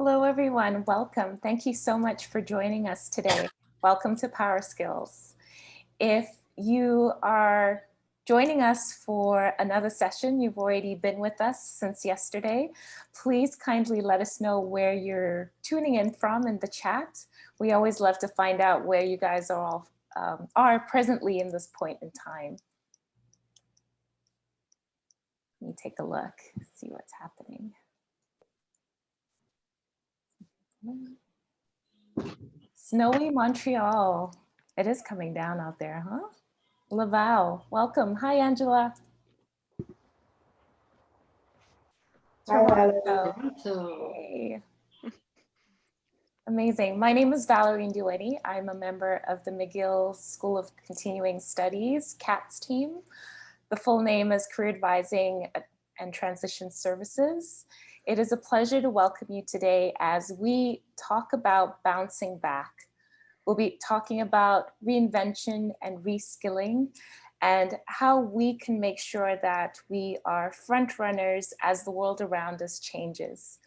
Hello, everyone. Welcome. Thank you so much for joining us today. Welcome to Power Skills. If you are joining us for another session, you've already been with us since yesterday, please kindly let us know where you're tuning in from in the chat. We always love to find out where you guys are all are presently in this point in time. Let me take a look, see what's happening. Snowy Montreal. It is coming down out there, huh? Laval, welcome. Hi, Angela. Toronto. Hey. Amazing. My name is Valerie Nduweni. I'm a member of the McGill School of Continuing Studies, CATS team. The full name is Career Advising and Transition Services. It is a pleasure to welcome you today as we talk about bouncing back. We'll be talking about reinvention and reskilling and how we can make sure that we are front runners as the world around us changes.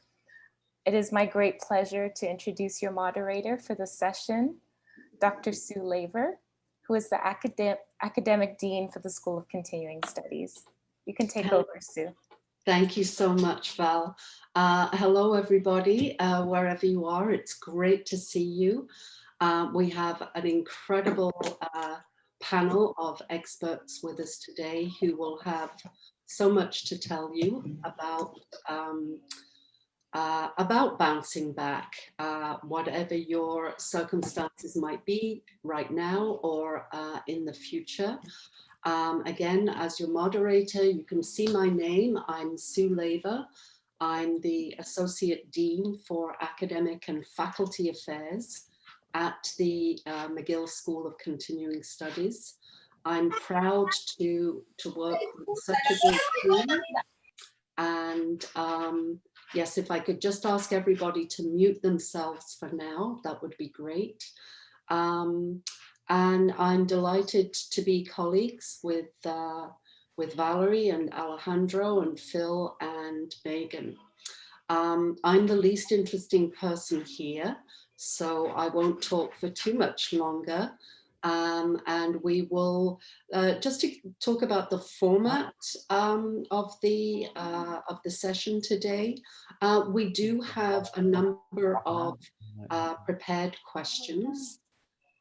It is my great pleasure to introduce your moderator for this session, Dr. Sue Laver, who is the academic dean for the School of Continuing Studies. You can take over, Sue. Thank you so much, Val. Hello, everybody, wherever you are. It's great to see you. We have an incredible panel of experts with us today who will have so much to tell you about bouncing back, whatever your circumstances might be right now or in the future. Again, as your moderator, you can see my name. I'm Sue Laver. I'm the Associate Dean for Academic and Faculty Affairs at the McGill School of Continuing Studies. I'm proud to work with such a great team. And yes, if I could just ask everybody to mute themselves for now, that would be great. And I'm delighted to be colleagues with Valerie and Alejandro and Phil and Meaghan. I'm the least interesting person here, so I won't talk for too much longer. And we will just to talk about the format of the session today. We do have a number of prepared questions.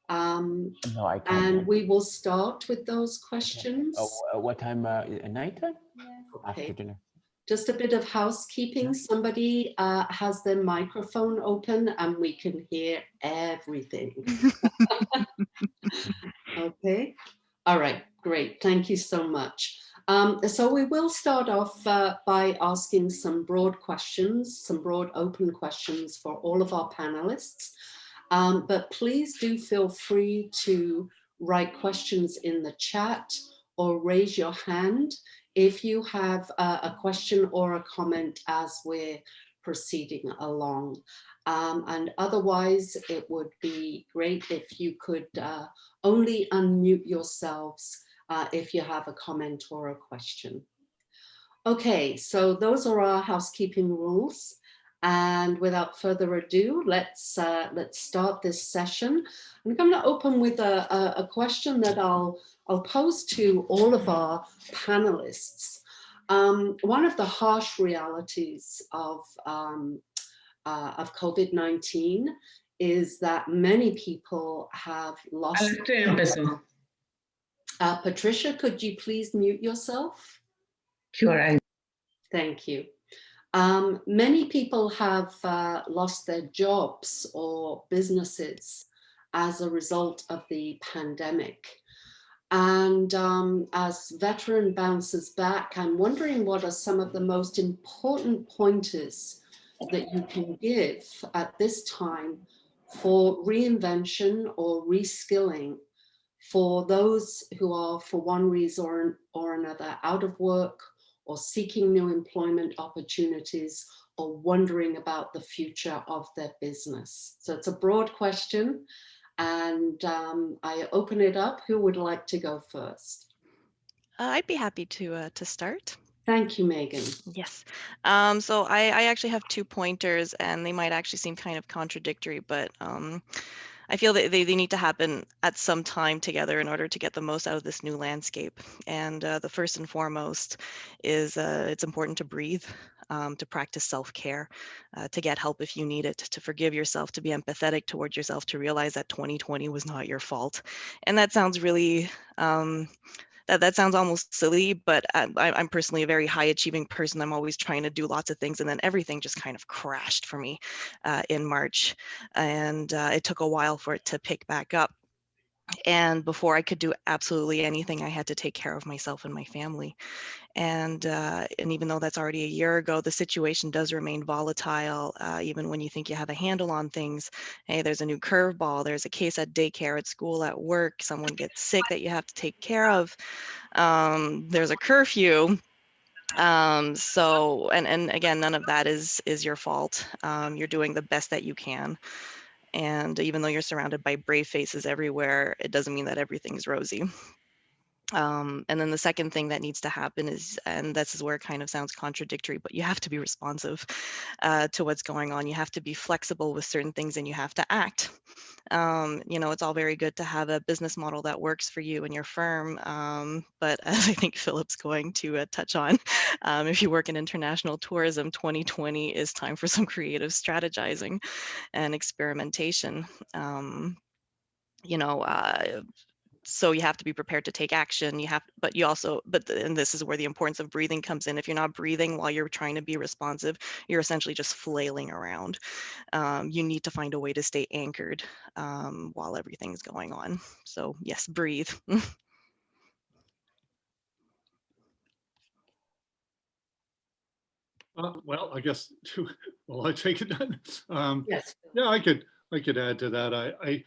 No, I can't. And we will start with those questions. Oh, what time? At night time? Yeah. After dinner. Just a bit of housekeeping. Somebody has their microphone open and we can hear everything. Okay. All right, great. Thank you so much. So we will start off by asking some broad questions, some broad open questions for all of our panelists. But please do feel free to write questions in the chat or raise your hand if you have a question or a comment as we're proceeding along. And otherwise, it would be great if you could only unmute yourselves if you have a comment or a question. Okay, so those are our housekeeping rules. And without further ado, let's start this session. I'm going to open with a question that I'll pose to all of our panelists. One of the harsh realities of COVID-19 is that many people have lost. Patricia, could you please mute yourself? Sure. Thank you. Many people have lost their jobs or businesses as a result of the pandemic. And as veteran bounces back, I'm wondering what are some of the most important pointers that you can give at this time for reinvention or reskilling for those who are, for one reason or another, out of work or seeking new employment opportunities or wondering about the future of their business. So it's a broad question, and I open it up. Who would like to go first? I'd be happy to start. Thank you, Meaghan. Yes. So I actually have 2 pointers, and they might actually seem kind of contradictory, but I feel that they need to happen at some time together in order to get the most out of this new landscape. And the first and foremost is it's important to breathe, to practice self-care, to get help if you need it, to forgive yourself, to be empathetic towards yourself, to realize that 2020 was not your fault. And that sounds really that sounds almost silly, but I'm personally a very high achieving person. I'm always trying to do lots of things, and then everything just kind of crashed for me in March, and it took a while for it to pick back up. And before I could do absolutely anything, I had to take care of myself and my family. And even though that's already a year ago, the situation does remain volatile. Even when you think you have a handle on things, hey, there's a new curveball. There's a case at daycare, at school, at work. Someone gets sick that you have to take care of. There's a curfew. And again, none of that is your fault. You're doing the best that you can. And even though you're surrounded by brave faces everywhere, it doesn't mean that everything's rosy. And then the second thing that needs to happen is, and this is where it kind of sounds contradictory, but you have to be responsive to what's going on. You have to be flexible with certain things, and you have to act. It's all very good to have a business model that works for you and your firm. But as I think Philip's going to touch on, if you work in international tourism, 2020 is time for some creative strategizing and experimentation. So you have to be prepared to take action. And this is where the importance of breathing comes in. If you're not breathing while you're trying to be responsive, you're essentially just flailing around. You need to find a way to stay anchored while everything's going on. So yes, breathe. Well, I guess, well, I take it then. Yes. Yeah, I could add to that.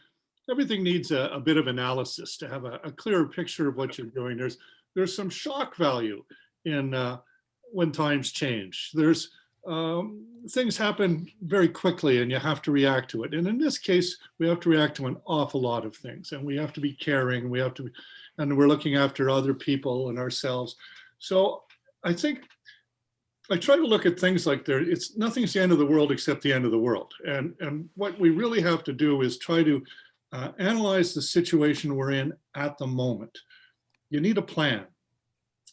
Everything needs a bit of analysis to have a clearer picture of what you're doing. There's some shock value in when times change. There's things happen very quickly, and you have to react to it. And in this case, we have to react to an awful lot of things, and we have to be caring. And we're looking after other people and ourselves. So I think I try to look at things like nothing's the end of the world except the end of the world. And what we really have to do is try to analyze the situation we're in at the moment. You need a plan,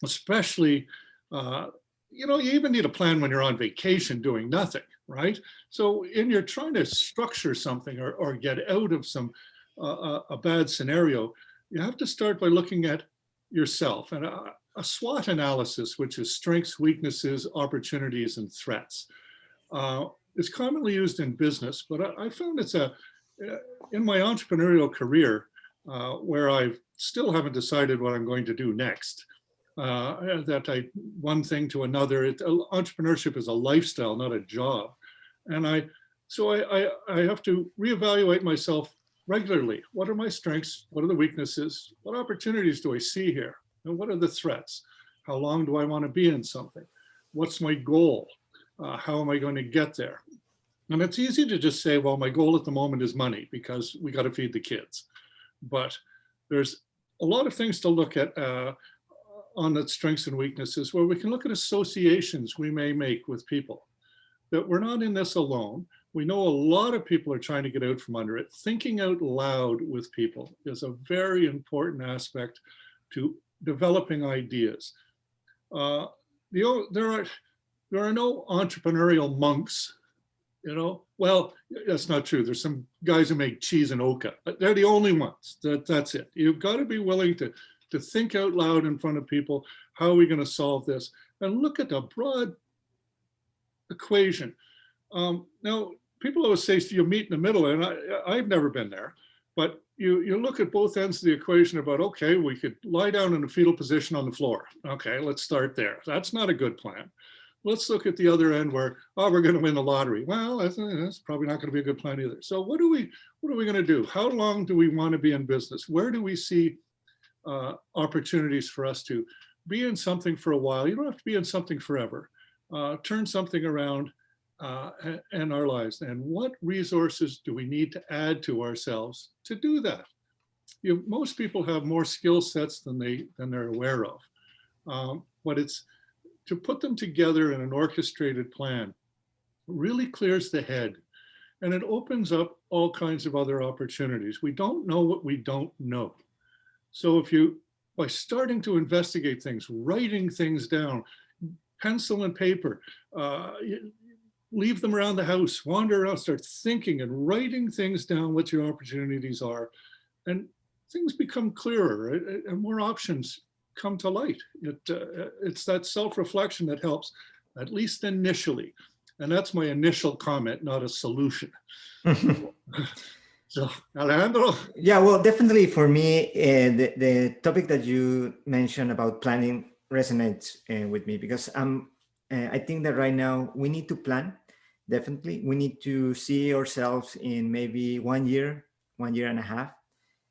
especially, you even need a plan when you're on vacation doing nothing, right? So you're trying to structure something or get out of a bad scenario, you have to start by looking at yourself. And a SWOT analysis, which is strengths, weaknesses, opportunities, and threats, is commonly used in business, but I found in my entrepreneurial career, where I still haven't decided what I'm going to do next, one thing to another. Entrepreneurship is a lifestyle, not a job. And I have to reevaluate myself regularly. What are my strengths? What are the weaknesses? What opportunities do I see here? And what are the threats? How long do I want to be in something? What's my goal? How am I going to get there? And it's easy to just say, well, my goal at the moment is money because we got to feed the kids. But there's a lot of things to look at on the strengths and weaknesses, where we can look at associations we may make with people, that we're not in this alone. We know a lot of people are trying to get out from under it. Thinking out loud with people is a very important aspect to developing ideas. There are no entrepreneurial monks, Well, that's not true. There's some guys who make cheese in Oka. They're the only ones. That's it. You've got to be willing to think out loud in front of people. How are we going to solve this? And look at the broad equation. Now, people always say, you meet in the middle, and I've never been there. But you look at both ends of the equation about, okay, we could lie down in a fetal position on the floor. Okay, let's start there. That's not a good plan. Let's look at the other end where, we're going to win the lottery. Well, that's probably not going to be a good plan either. So what are we going to do? How long do we want to be in business? Where do we see opportunities for us to be in something for a while? You don't have to be in something forever. Turn something around in our lives. And what resources do we need to add to ourselves to do that? Most people have more skill sets than they're aware of. But to put them together in an orchestrated plan really clears the head, and it opens up all kinds of other opportunities. We don't know what we don't know. So if you, by starting to investigate things, writing things down, pencil and paper, leave them around the house, wander around, start thinking and writing things down what your opportunities are, and things become clearer and more options come to light. It's that self-reflection that helps, at least initially. And that's my initial comment, not a solution. So, Alejandro? Yeah, well, definitely for me, the topic that you mentioned about planning resonates with me, because I think that right now we need to plan. Definitely, we need to see ourselves in maybe 1 year, 1.5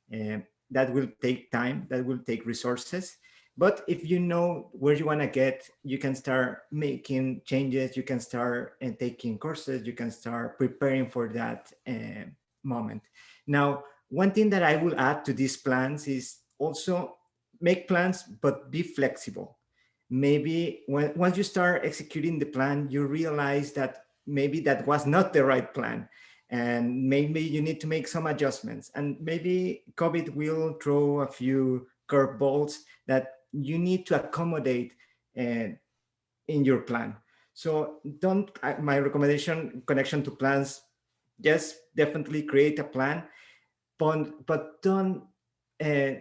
years. That will take time, that will take resources. But if you know where you want to get, you can start making changes, you can start taking courses, you can start preparing for that moment. Now, one thing that I will add to these plans is also make plans, but be flexible. Maybe once you start executing the plan, you realize that maybe that was not the right plan. And maybe you need to make some adjustments. And maybe COVID will throw a few curveballs that you need to accommodate in your plan. So my recommendation, connection to plans, yes, definitely create a plan, but don't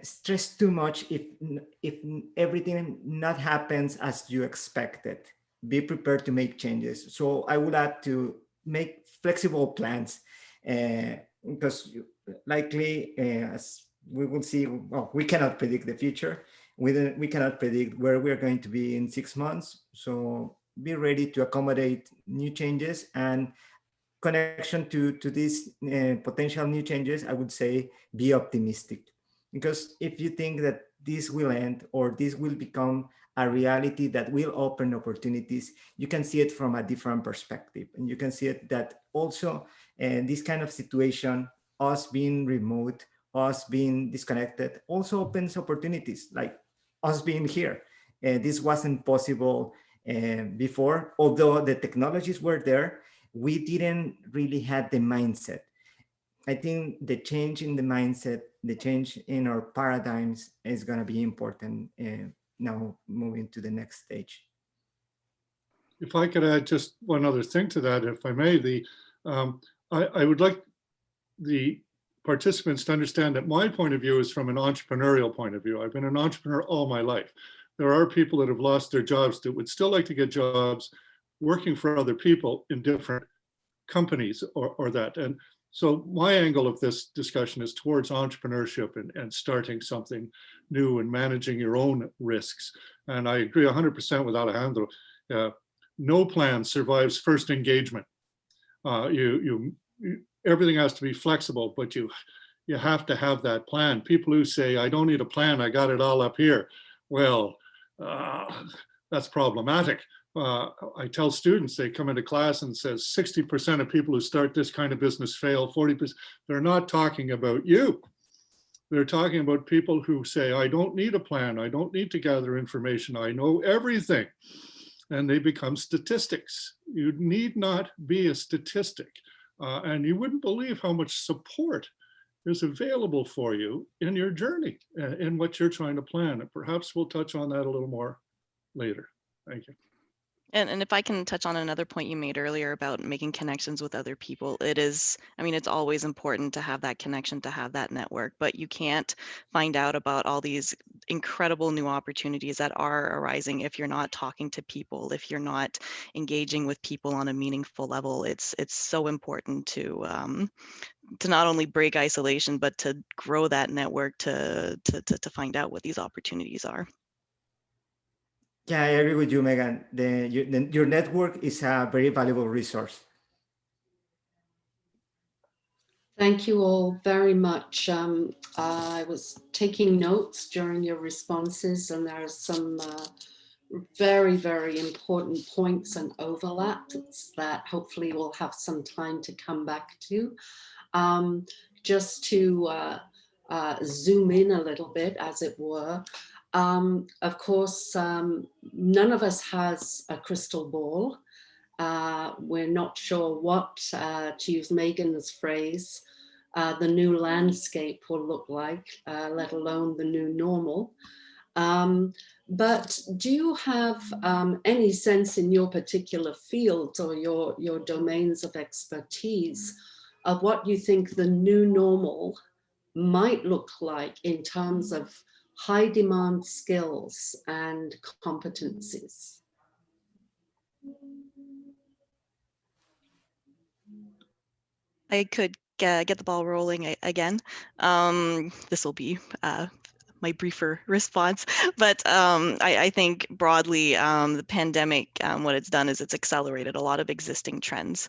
stress too much if everything not happens as you expected. Be prepared to make changes. So I would add to make flexible plans, because likely, as we will see, well, we cannot predict the future. We cannot predict where we're going to be in 6 months. So be ready to accommodate new changes, and connection to these potential new changes, I would say be optimistic. Because if you think that this will end or this will become a reality that will open opportunities, you can see it from a different perspective. And you can see it that also this kind of situation, us being remote, us being disconnected, also opens opportunities, like us being here. This wasn't possible before, although the technologies were there, we didn't really have the mindset. I think the change in the mindset, the change in our paradigms is going to be important now moving to the next stage. If I could add just one other thing to that, if I may, I would like the participants to understand that my point of view is from an entrepreneurial point of view. I've been an entrepreneur all my life. There are people that have lost their jobs that would still like to get jobs working for other people in different companies or that. And so my angle of this discussion is towards entrepreneurship and starting something new and managing your own risks. And I agree 100% with Alejandro. No plan survives first engagement. Everything has to be flexible, but you have to have that plan. People who say, I don't need a plan, I got it all up here. Well, that's problematic. I tell students, they come into class and says 60% of people who start this kind of business fail, 40%. They're not talking about you. They're talking about people who say, I don't need a plan. I don't need to gather information. I know everything. And they become statistics. You need not be a statistic. And you wouldn't believe how much support is available for you in your journey, in what you're trying to plan. And perhaps we'll touch on that a little more later. Thank you. And if I can touch on another point you made earlier about making connections with other people, it's always important to have that connection, to have that network, but you can't find out about all these incredible new opportunities that are arising if you're not talking to people, if you're not engaging with people on a meaningful level. It's so important to not only break isolation, but to grow that network to find out what these opportunities are. Yeah, I agree with you, Meaghan. Your network is a very valuable resource. Thank you all very much. I was taking notes during your responses, and there are some very, very important points and overlaps that hopefully we'll have some time to come back to. Just to zoom in a little bit, as it were, Of course, none of us has a crystal ball. We're not sure what, to use Meaghan's phrase, the new landscape will look like, let alone the new normal. But do you have any sense in your particular fields or your domains of expertise of what you think the new normal might look like in terms of high demand skills and competencies? I could get the ball rolling again. This will be my briefer response, but I think broadly the pandemic, what it's done is it's accelerated a lot of existing trends.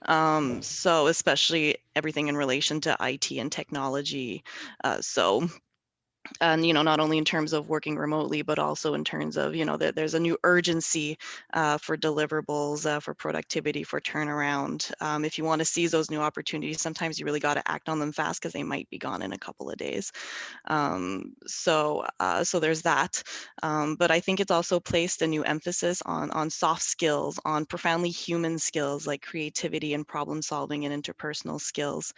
So especially everything in relation to IT and technology. And not only in terms of working remotely, but also in terms of there's a new urgency for deliverables, for productivity, for turnaround. If you want to seize those new opportunities, sometimes you really got to act on them fast because they might be gone in a couple of days. So there's that. But I think it's also placed a new emphasis on soft skills, on profoundly human skills like creativity and problem solving and interpersonal skills.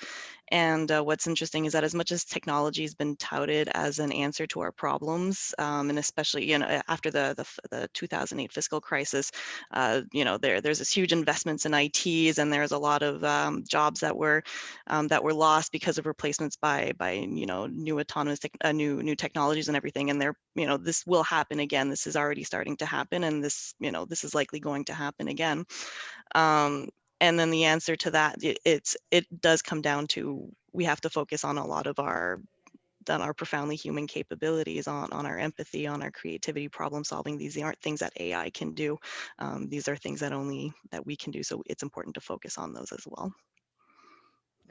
And what's interesting is that as much as technology has been touted as an answer to our problems, and especially after the 2008 fiscal crisis, there's this huge investments in ITs, and there's a lot of jobs that were lost because of replacements by new autonomous new technologies and everything. And this will happen again. This is already starting to happen, and this is likely going to happen again. And then the answer to that, it does come down to, we have to focus on a lot of our profoundly human capabilities, on our empathy, on our creativity, problem solving. These aren't things that AI can do. These are things that only we can do. So it's important to focus on those as well.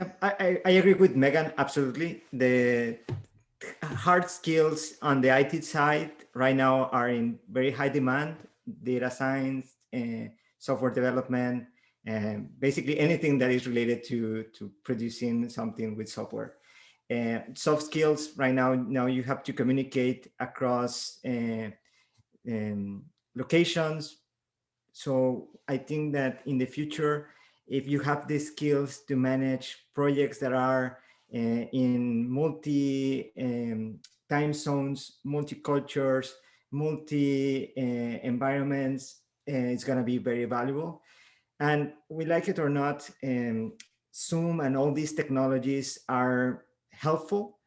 Yep, I agree with Meaghan, absolutely. The hard skills on the IT side right now are in very high demand: data science, software development, and basically anything that is related to producing something with software. Soft skills right now you have to communicate across locations. So I think that in the future, if you have the skills to manage projects that are in multi time zones, multi-cultures, multi-environments, it's going to be very valuable. And we like it or not, Zoom and all these technologies are helpful,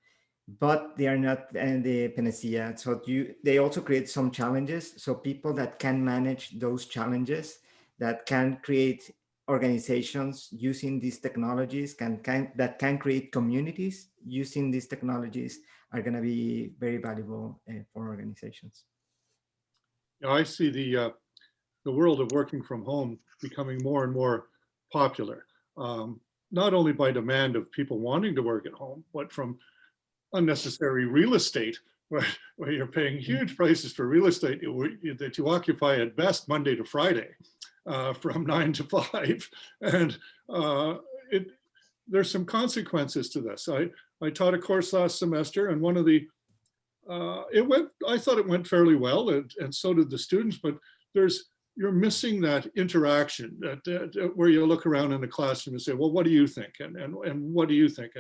but they are not the panacea. So they also create some challenges. So people that can manage those challenges, that can create organizations using these technologies, that can create communities using these technologies, are going to be very valuable for organizations. I see the world of working from home becoming more and more popular, not only by demand of people wanting to work at home, but from unnecessary real estate, where you're paying huge prices for real estate that you occupy at best Monday to Friday, from 9 to 5. And there's some consequences to this. I taught a course last semester, and one of the, I thought it went fairly well, and so did the students, but you're missing that interaction where you look around in the classroom and say, well, what do you think? And what do you think?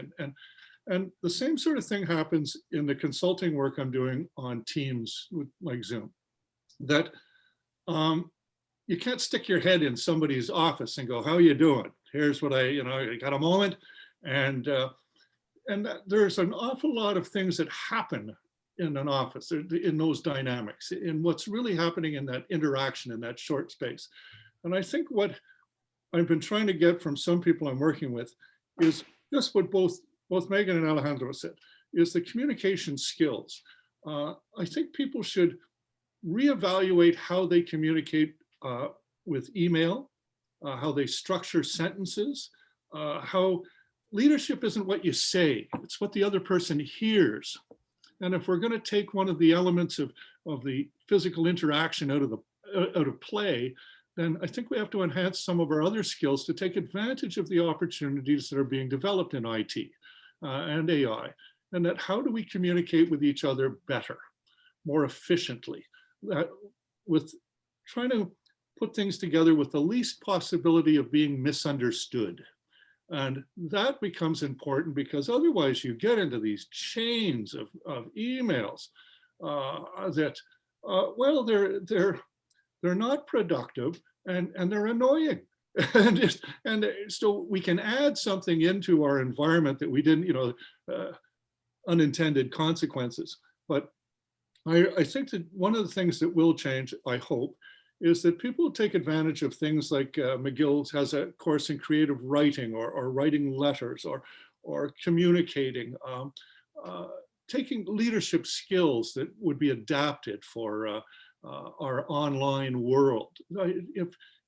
And the same sort of thing happens in the consulting work I'm doing on Teams like Zoom, that you can't stick your head in somebody's office and go, how are you doing? Here's what I got a moment. And there's an awful lot of things that happen in an office, in those dynamics, in what's really happening in that interaction in that short space. And I think what I've been trying to get from some people I'm working with is just what both Meaghan and Alejandro said, is the communication skills. I think people should reevaluate how they communicate with email, how they structure sentences, how leadership isn't what you say, it's what the other person hears. And if we're going to take one of the elements of the physical interaction out of play, then I think we have to enhance some of our other skills to take advantage of the opportunities that are being developed in IT and AI. And that how do we communicate with each other better? more efficiently, with trying to put things together with the least possibility of being misunderstood. And that becomes important because otherwise you get into these chains of emails that, well, they're not productive and they're annoying. and so we can add something into our environment that we didn't, unintended consequences. But I think that one of the things that will change, I hope, is that people will take advantage of things like McGill has a course in creative writing or writing letters or communicating, taking leadership skills that would be adapted for our online world.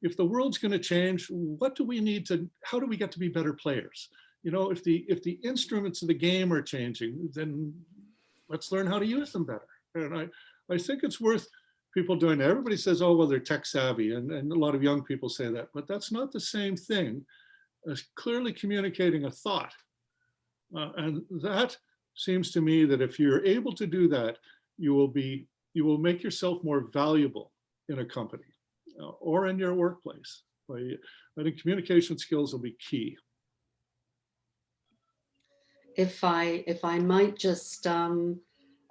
If the world's going to change, what do we need to, how do we get to be better players? If the instruments of the game are changing, then let's learn how to use them better. And I think it's worth people doing that. Everybody says, oh, well, they're tech savvy. And a lot of young people say that, but that's not the same thing as clearly communicating a thought. And that seems to me that if you're able to do that, you will make yourself more valuable in a company or in your workplace. I think communication skills will be key. If I might just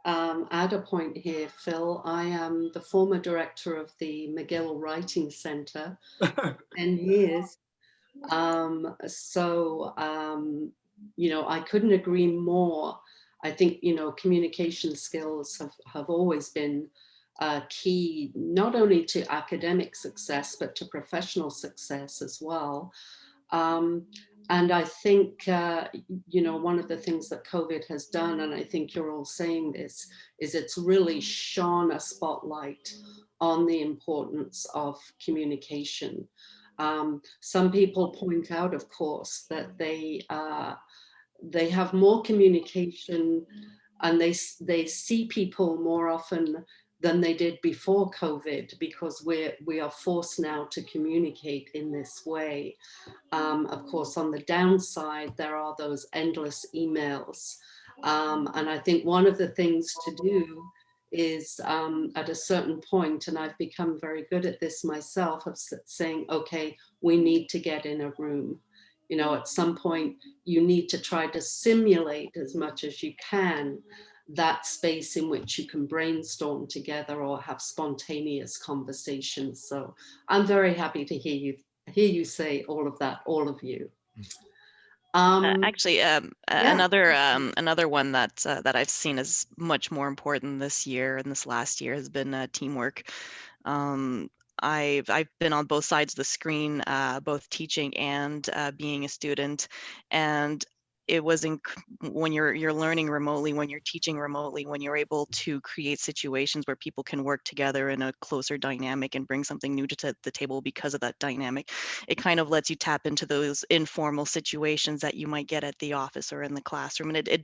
add a point here, Phil. I am the former director of the McGill Writing Center, 10 years. I couldn't agree more. I think, communication skills have always been key, not only to academic success, but to professional success as well. And I think, one of the things that COVID has done, and I think you're all saying this, is it's really shone a spotlight on the importance of communication. Some people point out, of course, that they have more communication and they see people more often than they did before COVID, because we are forced now to communicate in this way. Of course, on the downside, there are those endless emails. And I think one of the things to do is at a certain point, and I've become very good at this myself, of saying, okay, we need to get in a room. At some point, you need to try to simulate as much as you can that space in which you can brainstorm together or have spontaneous conversations. So I'm very happy to hear you say all of that, all of you. Actually, another one that I've seen is much more important this year and this last year has been teamwork. I've been on both sides of the screen, both teaching and being a student, and it was when you're learning remotely, when you're teaching remotely, when you're able to create situations where people can work together in a closer dynamic and bring something new to the table because of that dynamic, it kind of lets you tap into those informal situations that you might get at the office or in the classroom, and it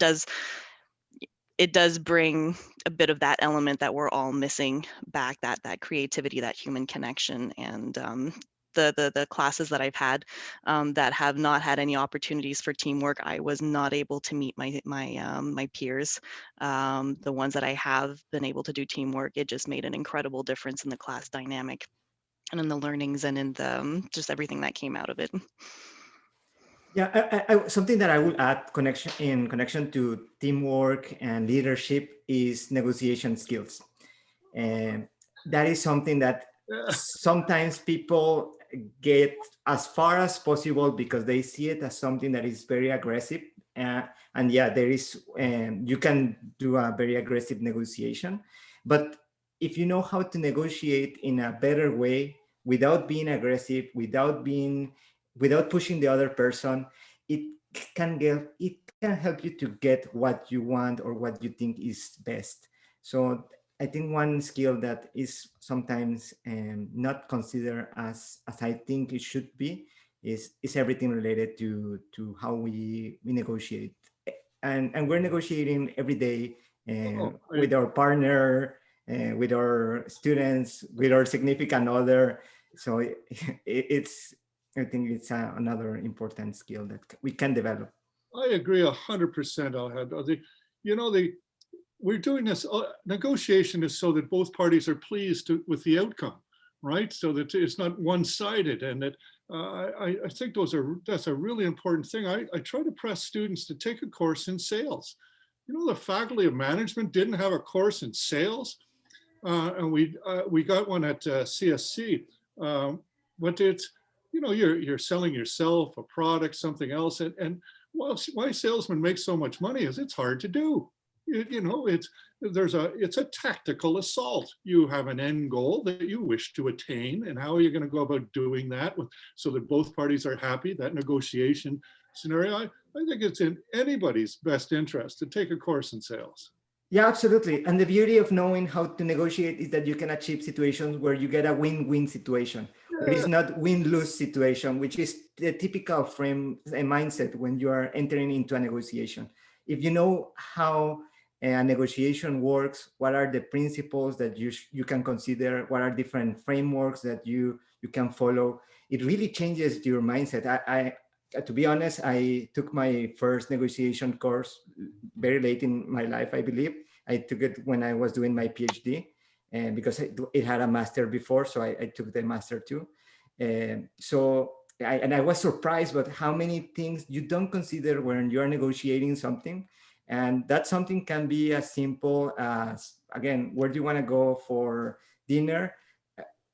does bring a bit of that element that we're all missing back, that creativity, that human connection. And the classes that I've had that have not had any opportunities for teamwork, I was not able to meet my peers. The ones that I have been able to do teamwork, it just made an incredible difference in the class dynamic and in the learnings and in the just everything that came out of it. Yeah, something that I will add in connection to teamwork and leadership is negotiation skills. And that is something that sometimes people get as far as possible because they see it as something that is very aggressive. And yeah, there is, you can do a very aggressive negotiation. But if you know how to negotiate in a better way, without being aggressive, without pushing the other person, it can help you to get what you want or what you think is best. So I think one skill that is sometimes not considered as I think it should be is everything related to how we negotiate, and we're negotiating every day with our partner, with our students, with our significant other. So I think it's another important skill that we can develop. I agree 100%, Alejandro. we're doing this, negotiation is so that both parties are pleased with the outcome, right? So that it's not one-sided, and that I think that's a really important thing. I try to press students to take a course in sales. You know, the Faculty of Management didn't have a course in sales, and we got one at CSC, but it's, you know, you're selling yourself, a product, something else, and why salesmen make so much money is it's hard to do. You know, it's a tactical assault. You have an end goal that you wish to attain, and how are you going to go about doing that so that both parties are happy? That negotiation scenario, I think it's in anybody's best interest to take a course in sales. Yeah, absolutely. And the beauty of knowing how to negotiate is that you can achieve situations where you get a win-win situation, where it's not win-lose situation, which is the typical frame and mindset when you are entering into a negotiation. If you know how a negotiation works, what are the principles that you can consider, what are different frameworks that you can follow, it really changes your mindset. To be honest, I took my first negotiation course very late in my life, I believe. I took it when I was doing my PhD, and because it had a master before, so I took the master too. So I was surprised about how many things you don't consider when you're negotiating something. And that something can be as simple as, again, where do you want to go for dinner,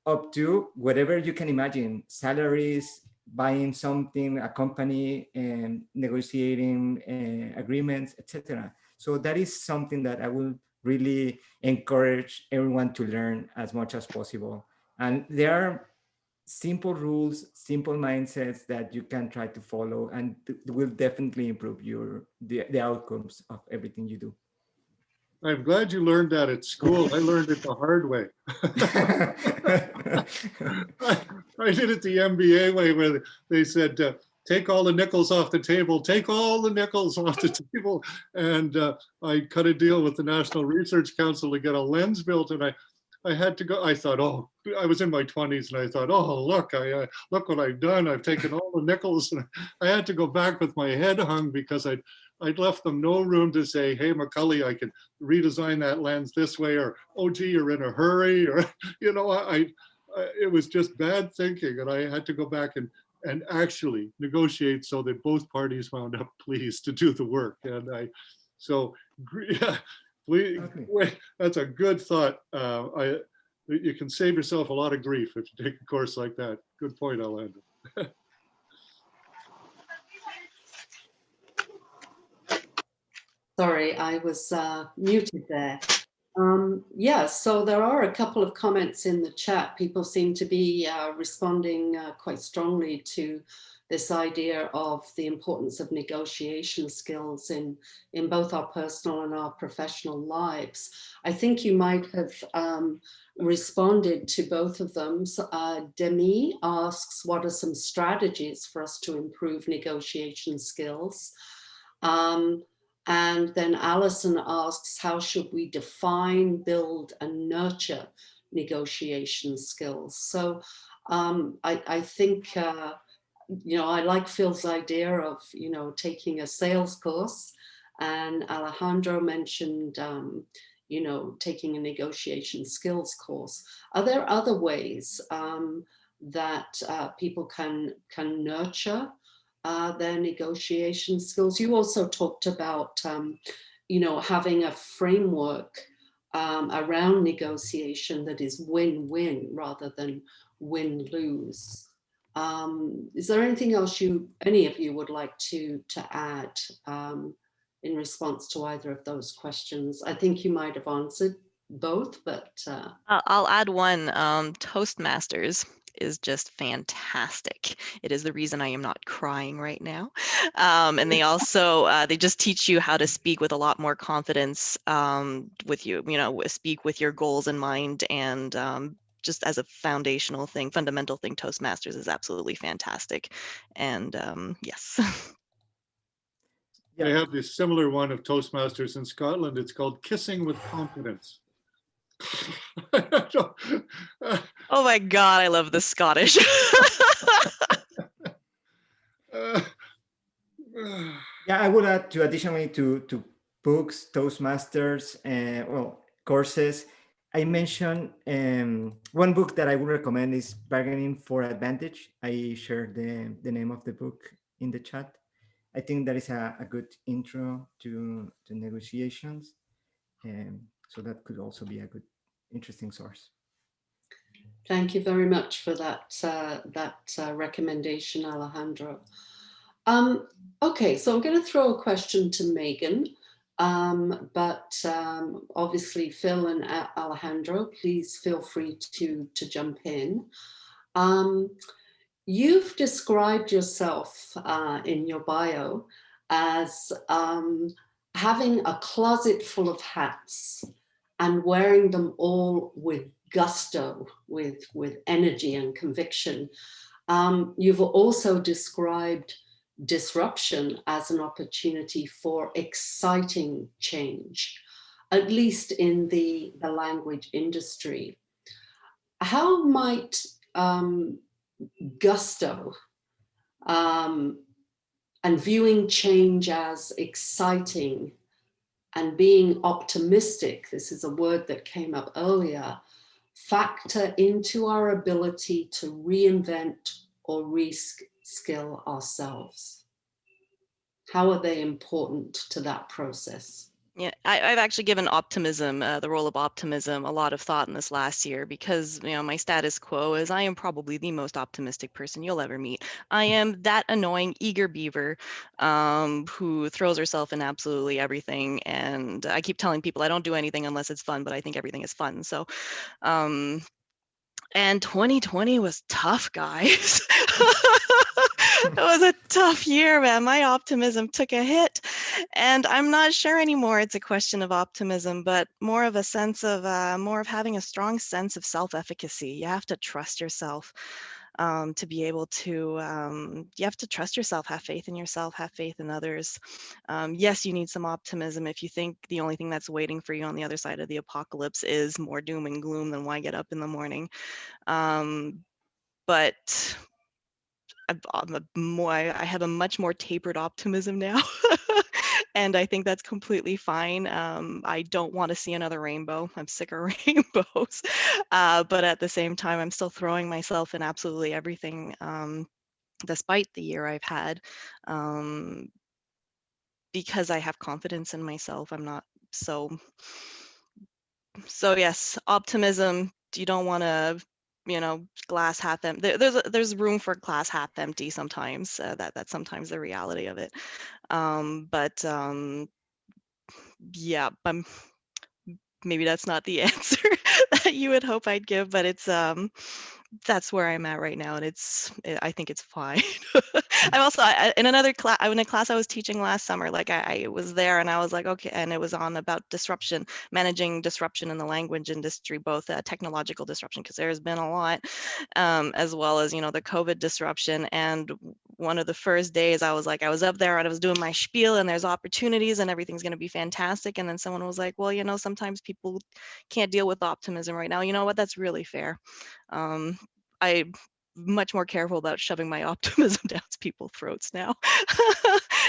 up to whatever you can imagine, salaries, buying something, a company, and negotiating agreements, etc. So that is something that I will really encourage everyone to learn as much as possible. And there are simple rules, simple mindsets that you can try to follow, and will definitely improve the outcomes of everything you do. I'm glad you learned that at school. I learned it the hard way. I did it the MBA way, where they said, take all the nickels off the table, take all the nickels off the table. And I cut a deal with the National Research Council to get a lens built, and I had to go. I thought, oh, I was in my 20s, and I thought, oh, look what I've done. I've taken all the nickels, and I had to go back with my head hung because I'd left them no room to say, hey, McCully, I can redesign that lens this way, or, oh, gee, you're in a hurry, or, you know, it was just bad thinking, and I had to go back and actually negotiate so that both parties wound up pleased to do the work. And yeah, that's a good thought. You can save yourself a lot of grief if you take a course like that. Good point, Alejandro. Sorry, I was muted there. Yeah, so there are a couple of comments in the chat. People seem to be responding quite strongly to this idea of the importance of negotiation skills in both our personal and our professional lives. I think you might have responded to both of them. Demi asks, what are some strategies for us to improve negotiation skills? And then Alison asks, how should we define, build, and nurture negotiation skills? So I think, you know, I like Phil's idea of, you know, taking a sales course, and Alejandro mentioned, you know, taking a negotiation skills course. Are there other ways that people can nurture their negotiation skills? You also talked about, you know, having a framework around negotiation that is win-win rather than win-lose. Is there anything else any of you would like to add in response to either of those questions? I think you might have answered both, but I'll add one. Toastmasters is just fantastic. It is the reason I am not crying right now. And they also, they just teach you how to speak with a lot more confidence with you know, speak with your goals in mind, and just as a foundational thing, fundamental thing, Toastmasters is absolutely fantastic. And yes. They have this similar one of Toastmasters in Scotland. It's called Kissing with Confidence. Oh my God, I love the Scottish. Yeah, I would add to additionally to books, Toastmasters, well, courses. I mentioned one book that I would recommend is Bargaining for Advantage. I shared the name of the book in the chat. I think that is a good intro to negotiations. So that could also be a good, interesting source. Thank you very much for that, recommendation, Alejandro. Okay, so I'm going to throw a question to Meaghan, but obviously Phil and Alejandro, please feel free to jump in. You've described yourself in your bio as having a closet full of hats and wearing them all with gusto, with energy and conviction. You've also described disruption as an opportunity for exciting change, at least in the language industry. How might gusto and viewing change as exciting and being optimistic, this is a word that came up earlier, factor into our ability to reinvent or reskill ourselves? How are they important to that process? Yeah, I've actually given optimism, the role of optimism, a lot of thought in this last year because, you know, my status quo is I am probably the most optimistic person you'll ever meet. I am that annoying, eager beaver who throws herself in absolutely everything. And I keep telling people I don't do anything unless it's fun, but I think everything is fun. So, and 2020 was tough, guys. It was a tough year, man. My optimism took a hit, and I'm not sure anymore it's a question of optimism, but more of a sense of having a strong sense of self-efficacy. You have to trust yourself to be able to, you have to trust yourself, have faith in yourself, have faith in others. Yes, you need some optimism. If you think the only thing that's waiting for you on the other side of the apocalypse is more doom and gloom, then why get up in the morning? But I have a much more tapered optimism now. And I think that's completely fine. I don't want to see another rainbow. I'm sick of rainbows. But at the same time, I'm still throwing myself in absolutely everything, despite the year I've had, because I have confidence in myself. I'm not so yes, optimism. You don't want to, you know, glass half empty. There's room for glass half empty sometimes. That's sometimes the reality of it. Yeah, maybe that's not the answer that you would hope I'd give, but it's that's where I'm at right now, and I think it's fine. I'm also in another class, in a class I was teaching last summer, like I was there and I was like, okay, and it was on about disruption, managing disruption in the language industry, both technological disruption, because there's been a lot, as well as, you know, the COVID disruption. And one of the first days I was up there and I was doing my spiel and there's opportunities and everything's going to be fantastic. And then someone was like, well, you know, sometimes people can't deal with optimism right now. You know what? That's really fair. I'm much more careful about shoving my optimism down people's throats now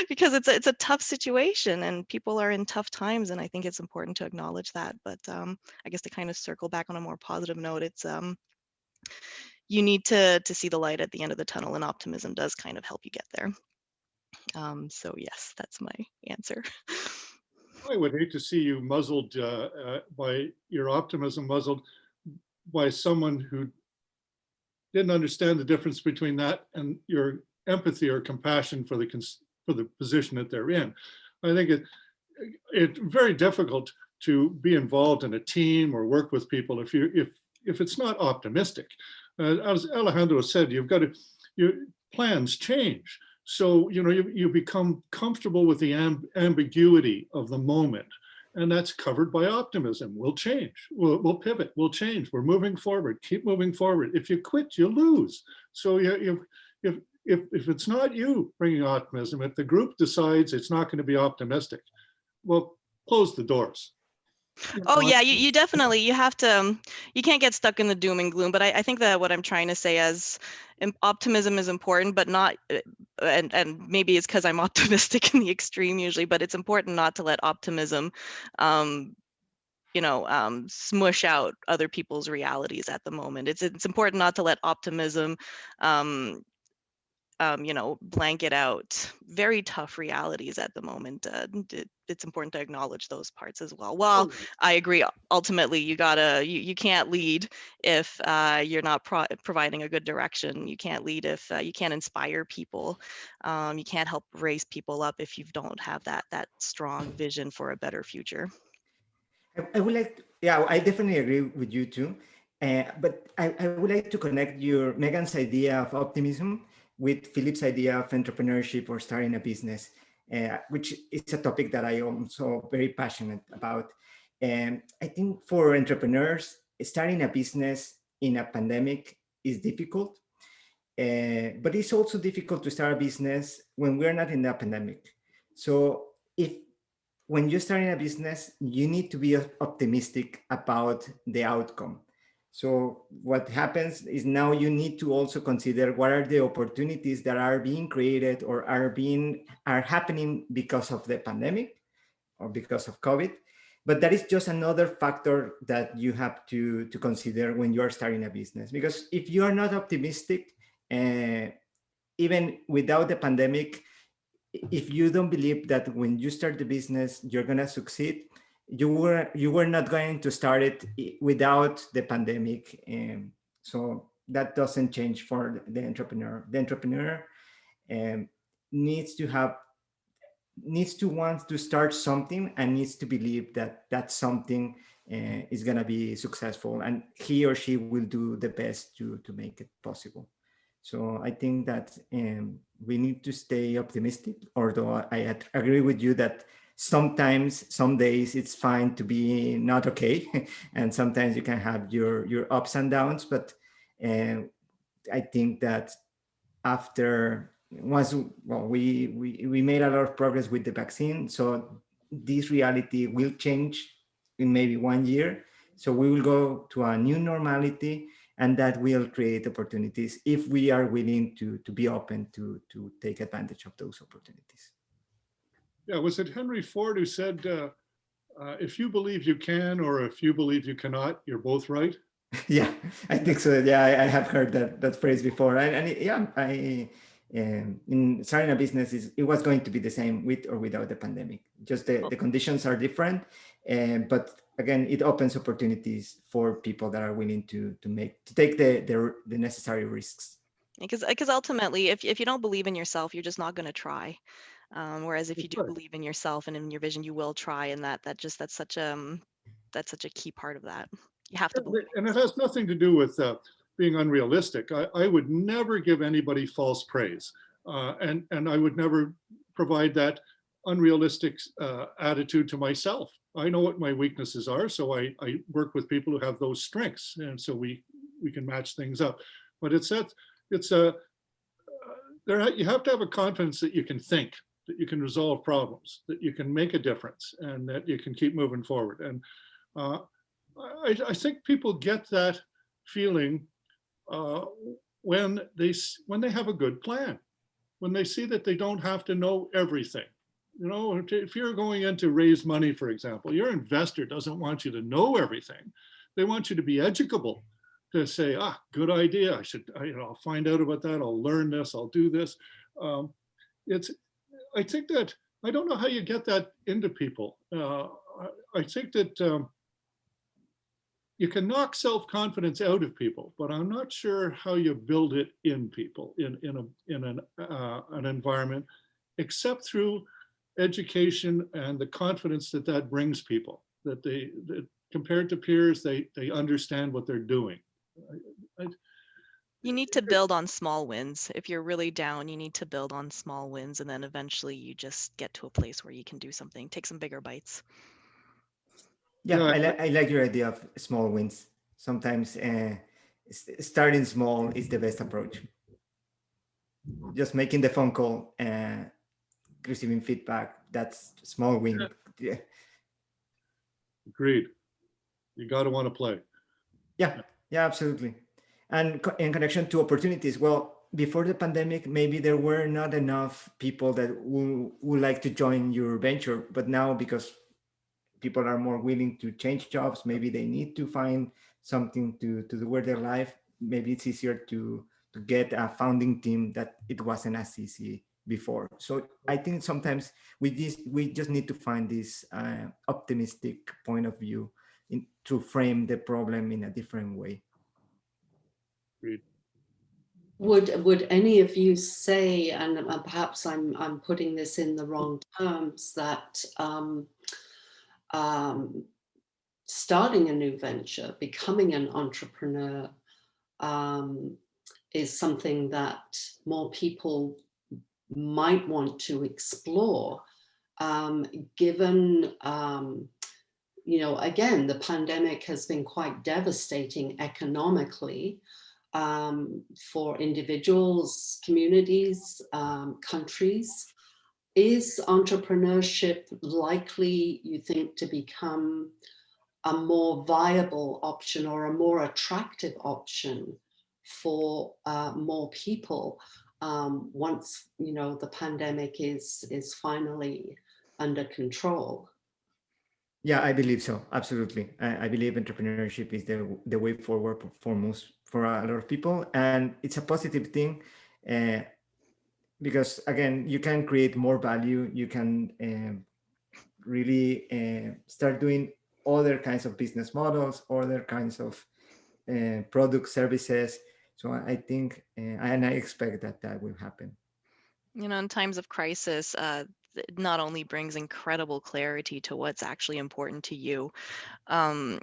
because it's a tough situation and people are in tough times, and I think it's important to acknowledge that. But I guess to kind of circle back on a more positive note, it's you need to see the light at the end of the tunnel, and optimism does kind of help you get there. So yes, that's my answer. I would hate to see you muzzled by your optimism, muzzled by someone who didn't understand the difference between that and your empathy or compassion for the position that they're in. I think it's very difficult to be involved in a team or work with people if it's not optimistic. As Alejandro said, your plans change. So, you know, you become comfortable with the ambiguity of the moment, and that's covered by optimism. We'll change, we'll pivot, we'll change, we're moving forward, keep moving forward. If you quit, you lose. So if it's not you bringing optimism, if the group decides it's not going to be optimistic, well, close the doors. Oh yeah, you definitely, you have to, you can't get stuck in the doom and gloom, but I think that what I'm trying to say is optimism is important, but not, and maybe it's because I'm optimistic in the extreme usually, but it's important not to let optimism, smush out other people's realities at the moment. It's important not to let optimism, blanket out very tough realities at the moment. It's important to acknowledge those parts as well. Well, I agree. Ultimately, you can't lead if you're not providing a good direction. You can't lead if you can't inspire people. You can't help raise people up if you don't have that strong vision for a better future. I would like, yeah, I definitely agree with you too. But I would like to connect your Meaghan's idea of optimism with Philip's idea of entrepreneurship or starting a business, which is a topic that I am also very passionate about. And I think for entrepreneurs, starting a business in a pandemic is difficult, but it's also difficult to start a business when we're not in a pandemic. So if when you're starting a business, you need to be optimistic about the outcome. So what happens is now you need to also consider what are the opportunities that are being created or are happening because of the pandemic or because of COVID. But that is just another factor that you have to consider when you are starting a business. Because if you are not optimistic, even without the pandemic, if you don't believe that when you start the business you're going to succeed, you were not going to start it without the pandemic. So that doesn't change for the entrepreneur. The entrepreneur needs to want to start something and needs to believe that that something is going to be successful, and he or she will do the best to make it possible. So I think that we need to stay optimistic, although I agree with you that sometimes, some days it's fine to be not okay. And sometimes you can have your ups and downs, but I think that after we made a lot of progress with the vaccine, so this reality will change in maybe 1 year. So we will go to a new normality, and that will create opportunities if we are willing to be open to take advantage of those opportunities. Yeah, was it Henry Ford who said, if you believe you can, or if you believe you cannot, you're both right? Yeah, I think so. Yeah, I have heard that phrase before. In starting a business, it was going to be the same with or without the pandemic. Just the conditions are different, but again, it opens opportunities for people that are willing to take the necessary risks. Because ultimately, if you don't believe in yourself, you're just not going to try. Whereas if you do believe in yourself and in your vision, you will try, and that's such a key part of that. You have to believe. And it has nothing to do with being unrealistic. I would never give anybody false praise, and I would never provide that unrealistic attitude to myself. I know what my weaknesses are, so I work with people who have those strengths, and so we can match things up. But you have to have a confidence that you can think, that you can resolve problems, that you can make a difference, and that you can keep moving forward. And I think people get that feeling when they have a good plan, when they see that they don't have to know everything. You know, if you're going in to raise money, for example, your investor doesn't want you to know everything. They want you to be educable, to say, good idea. I'll find out about that. I'll learn this. I'll do this. I think that, I don't know how you get that into people. I think that you can knock self-confidence out of people, but I'm not sure how you build it in people in an environment, except through education and the confidence that brings people, that compared to peers, they understand what they're doing. You need to build on small wins. If you're really down, you need to build on small wins, and then eventually you just get to a place where you can do something, take some bigger bites. Yeah, I like your idea of small wins. Sometimes starting small is the best approach. Just making the phone call, receiving feedback, that's small win. Yeah. Agreed. You got to want to play. Yeah, yeah, absolutely. And in connection to opportunities, well, before the pandemic, maybe there were not enough people that would like to join your venture, but now because people are more willing to change jobs, maybe they need to find something to do with their life. Maybe it's easier to get a founding team that it wasn't as easy before. So I think sometimes we just need to find this optimistic point of view to frame the problem in a different way. Agreed. Would any of you say, and perhaps I'm putting this in the wrong terms, that starting a new venture, becoming an entrepreneur, is something that more people might want to explore, given, again, the pandemic has been quite devastating economically for individuals, communities, countries. Is entrepreneurship likely, you think, to become a more viable option or a more attractive option for more people once the pandemic is finally under control? Yeah, I believe so. Absolutely. I believe entrepreneurship is the way forward for a lot of people. And it's a positive thing because, again, you can create more value. You can really start doing other kinds of business models, other kinds of product services. So I think, and I expect that will happen. In times of crisis, it not only brings incredible clarity to what's actually important to you, but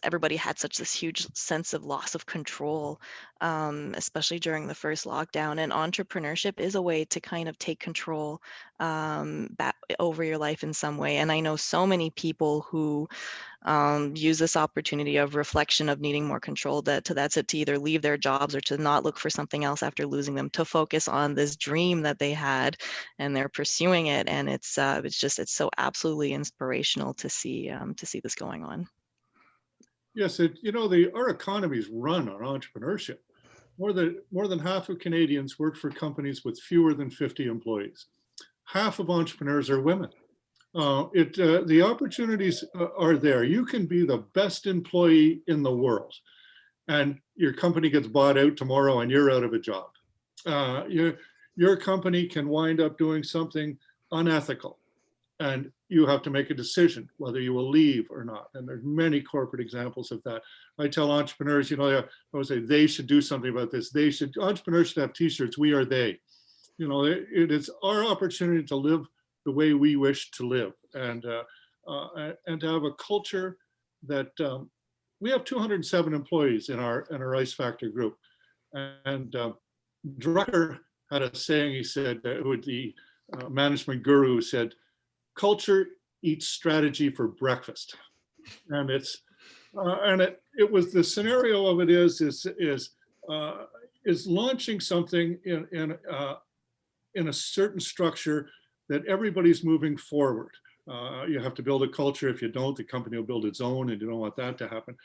everybody had such this huge sense of loss of control, especially during the first lockdown. And entrepreneurship is a way to kind of take control back over your life in some way. And I know so many people who use this opportunity of reflection, of needing more control, to either leave their jobs or to not look for something else after losing them, to focus on this dream that they had, and they're pursuing it. And it's so absolutely inspirational to see this going on. Yes, our economies run on entrepreneurship. More than half of Canadians work for companies with fewer than 50 employees. Half of entrepreneurs are women. The opportunities are there. You can be the best employee in the world, and your company gets bought out tomorrow and you're out of a job. Your company can wind up doing something unethical, and you have to make a decision whether you will leave or not. And there's many corporate examples of that. I tell entrepreneurs, I would say they should do something about this. Entrepreneurs should have t-shirts, "We are they." It is our opportunity to live the way we wish to live, and to have a culture that we have 207 employees in our Ice Factor group. And Drucker had a saying, he said, the management guru said, "Culture eats strategy for breakfast." And it was, the scenario of it is launching something in a certain structure that everybody's moving forward. You have to build a culture. If you don't, the company will build its own, and you don't want that to happen.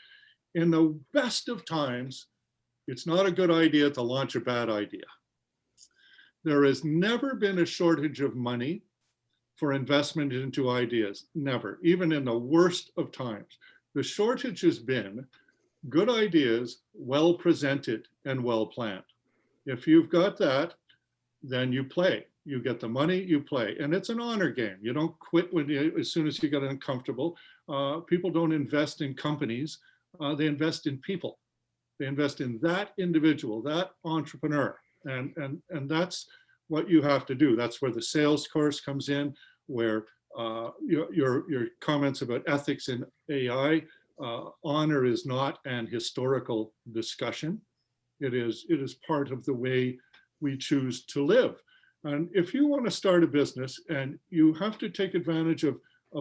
In the best of times, it's not a good idea to launch a bad idea. There has never been a shortage of money for investment into ideas, never, even in the worst of times. The shortage has been good ideas, well presented and well planned. If you've got that, then you play. You get the money, you play. And it's an honor game. You don't quit as soon as you get uncomfortable. People don't invest in companies. They invest in people. They invest in that individual, that entrepreneur. And that's what you have to do. That's where the sales course comes in, where your comments about ethics in AI, honor is not an historical discussion. It is part of the way we choose to live. And if you want to start a business, and you have to take advantage of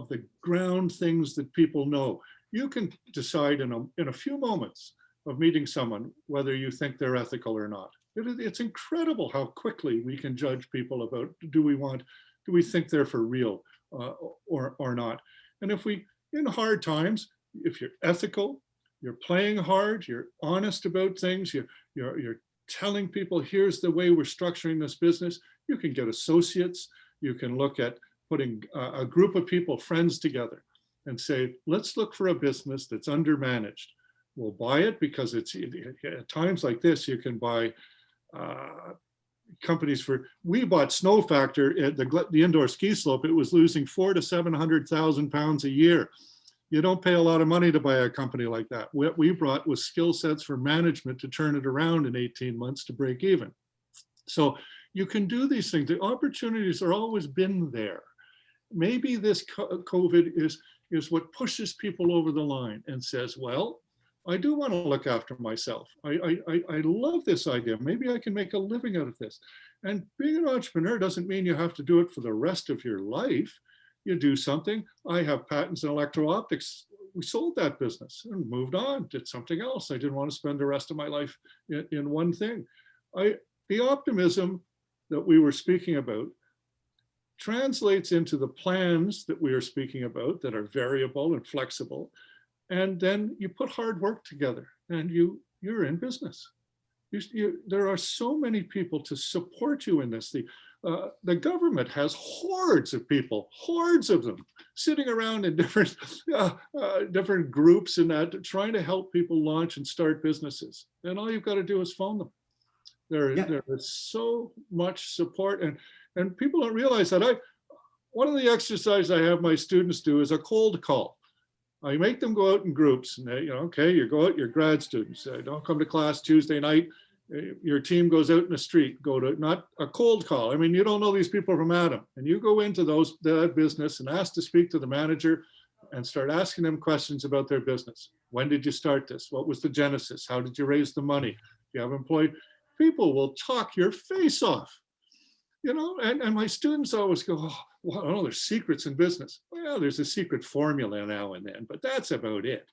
the ground things that people know, you can decide in a few moments of meeting someone whether you think they're ethical or not. It's incredible how quickly we can judge people about, do we think they're for real, or not. And if we, in hard times, if you're ethical, you're playing hard, you're honest about things, you're telling people, here's the way we're structuring this business, you can get associates, you can look at putting a group of people, friends together and say, let's look for a business that's undermanaged. We'll buy it because it's at times like this, you can buy companies for, we bought Snow Factor at the indoor ski slope. It was losing $400,000 to £700,000 a year. You don't pay a lot of money to buy a company like that. What we brought was skill sets for management to turn it around in 18 months to break even. So you can do these things. The opportunities are always been there. Maybe this COVID is what pushes people over the line and says, well, I do want to look after myself. I love this idea. Maybe I can make a living out of this. And being an entrepreneur doesn't mean you have to do it for the rest of your life. You do something. I have patents in electro-optics. We sold that business and moved on, did something else. I didn't want to spend the rest of my life in one thing. The optimism that we were speaking about translates into the plans that we are speaking about that are variable and flexible. And then you put hard work together and you're in business. There are so many people to support you in this. The government has hordes of people, hordes of them, sitting around in different groups and that, trying to help people launch and start businesses. And all you've got to do is phone them. There is so much support, and people don't realize that. One of the exercises I have my students do is a cold call. I make them go out in groups, and they, okay, you go out, you're grad students. Don't come to class Tuesday night. Your team goes out in the street, go to, not a cold call. I mean, you don't know these people from Adam, and you go into that business and ask to speak to the manager and start asking them questions about their business. When did you start this? What was the genesis? How did you raise the money? Do you have employed? People will talk your face off, and my students always go, oh, well, there's secrets in business. Well, there's a secret formula now and then, but that's about it.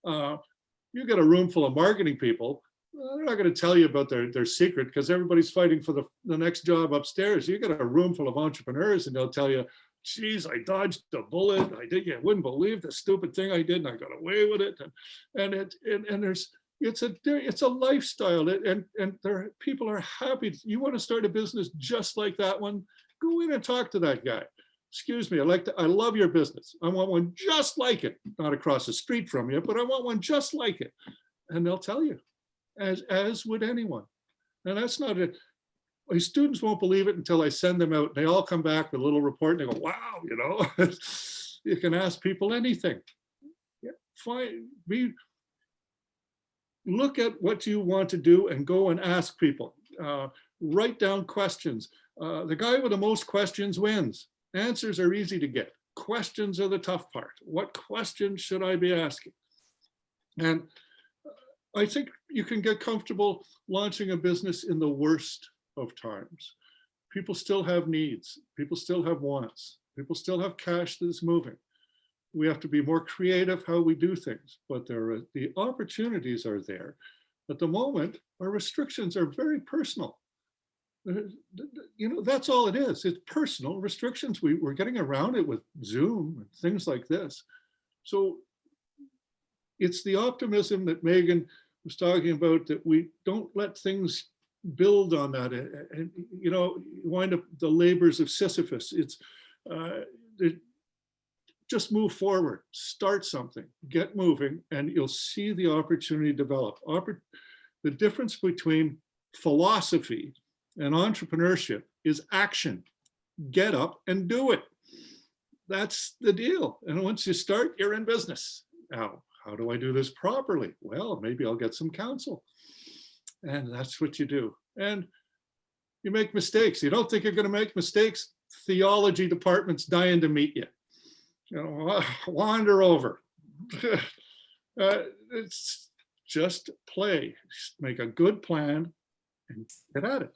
You get a room full of marketing people, they're not going to tell you about their secret because everybody's fighting for the next job upstairs. You get a room full of entrepreneurs and they'll tell you, geez, I dodged a bullet. You wouldn't believe the stupid thing I did and I got away with it. It's a lifestyle, and people are happy. You want to start a business just like that one? Go in and talk to that guy. Excuse me, I love your business. I want one just like it, not across the street from you, but I want one just like it. And they'll tell you, as would anyone. And that's not it. My students won't believe it until I send them out. They all come back with a little report and they go, wow, you can ask people anything. Yeah, fine. Look at what you want to do and go and ask people. Write down questions. The guy with the most questions wins. Answers are easy to get. Questions are the tough part. What questions should I be asking? And I think you can get comfortable launching a business in the worst of times. People still have needs. People still have wants. People still have cash that is moving. We have to be more creative how we do things, but the opportunities are there. At the moment, our restrictions are very personal. That's all it is. It's personal restrictions. We're getting around it with Zoom and things like this. So it's the optimism that Meaghan was talking about, that we don't let things build on that and wind up the labors of Sisyphus. It's just move forward, start something, get moving, and you'll see the opportunity develop. The difference between philosophy and entrepreneurship is action. Get up and do it. That's the deal. And once you start, you're in business. Now, how do I do this properly? Well, maybe I'll get some counsel. And that's what you do. And you make mistakes. You don't think you're going to make mistakes? Theology department's dying to meet you. Wander over. It's just play. Just make a good plan and get at it.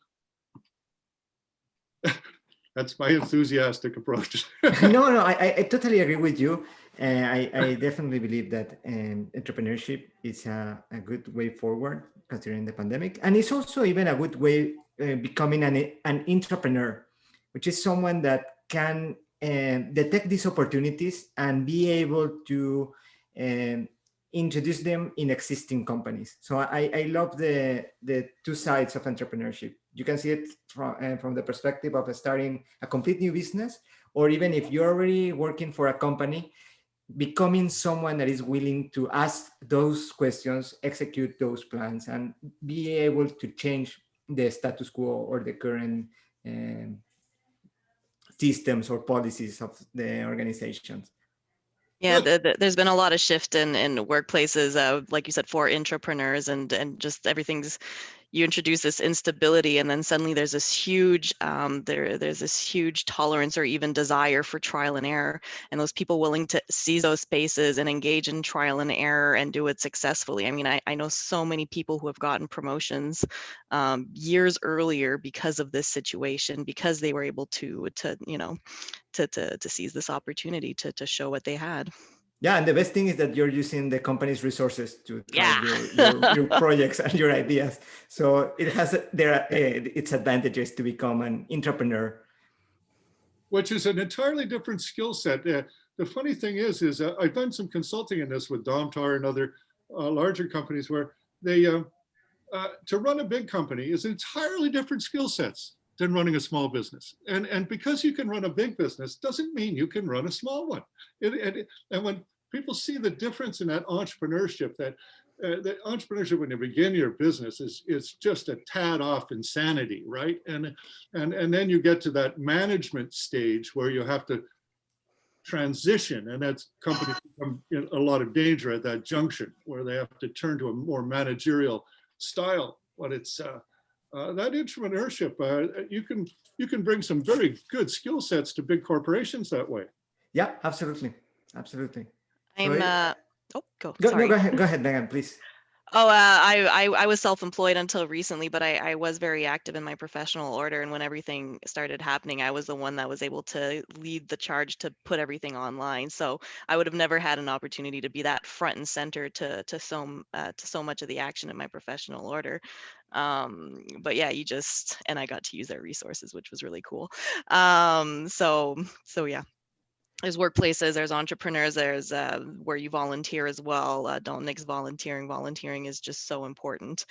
That's my enthusiastic approach. No, I totally agree with you. I definitely believe that entrepreneurship is a good way forward considering the pandemic. And it's also even a good way becoming an entrepreneur, which is someone that can detect these opportunities and be able to introduce them in existing companies. So I love the two sides of entrepreneurship. You can see it from the perspective of starting a complete new business, or even if you're already working for a company, becoming someone that is willing to ask those questions, execute those plans, and be able to change the status quo or the current systems or policies of the organizations. Yeah, there's been a lot of shift in workplaces, like you said, for intrapreneurs, and just everything's, you introduce this instability, and then suddenly there's this huge there's this huge tolerance or even desire for trial and error, and those people willing to seize those spaces and engage in trial and error and do it successfully. I mean, I know so many people who have gotten promotions years earlier because of this situation, because they were able to you know, to seize this opportunity to show what they had. Yeah, and the best thing is that you're using the company's resources to try Yeah. your projects and your ideas. So it has its advantages to become an entrepreneur. Which is an entirely different skill set. The funny thing is I've done some consulting in this with Domtar and other larger companies where they, to run a big company is entirely different skill sets than running a small business. And because you can run a big business doesn't mean you can run a small one. And when people see the difference in that entrepreneurship, that entrepreneurship when you begin your business is just a tad off insanity, right? And then you get to that management stage where you have to transition, and that's companies become in a lot of danger at that junction where they have to turn to a more managerial style. But it's that entrepreneurship, you can bring some very good skill sets to big corporations that way. Yeah, absolutely. I'm Sorry. Go ahead, Meaghan, please. Oh, I was self-employed until recently, but I was very active in my professional order. And when everything started happening, I was the one that was able to lead the charge to put everything online. So I would have never had an opportunity to be that front and center to so much of the action in my professional order. But yeah, and I got to use their resources, which was really cool. So yeah. There's workplaces, there's entrepreneurs, there's where you volunteer as well. Don't nix volunteering. Volunteering is just so important.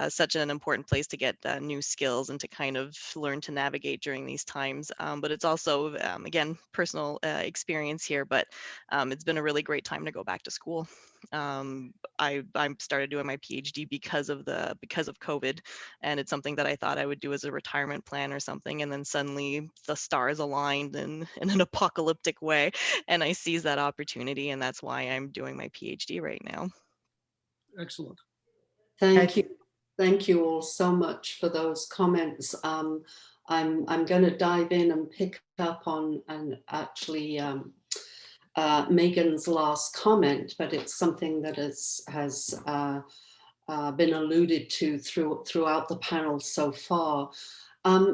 Such an important place to get new skills and to kind of learn to navigate during these times. But it's also, again, personal experience here, but it's been a really great time to go back to school. I started doing my PhD because of COVID, and it's something that I thought I would do as a retirement plan or something, and then suddenly the stars aligned in an apocalyptic way, and I seized that opportunity, and that's why I'm doing my PhD right now. Excellent. Thank you all so much for those comments. I'm going to dive in and pick up on actually Meaghan's last comment, but it's something that has been alluded to throughout the panel so far.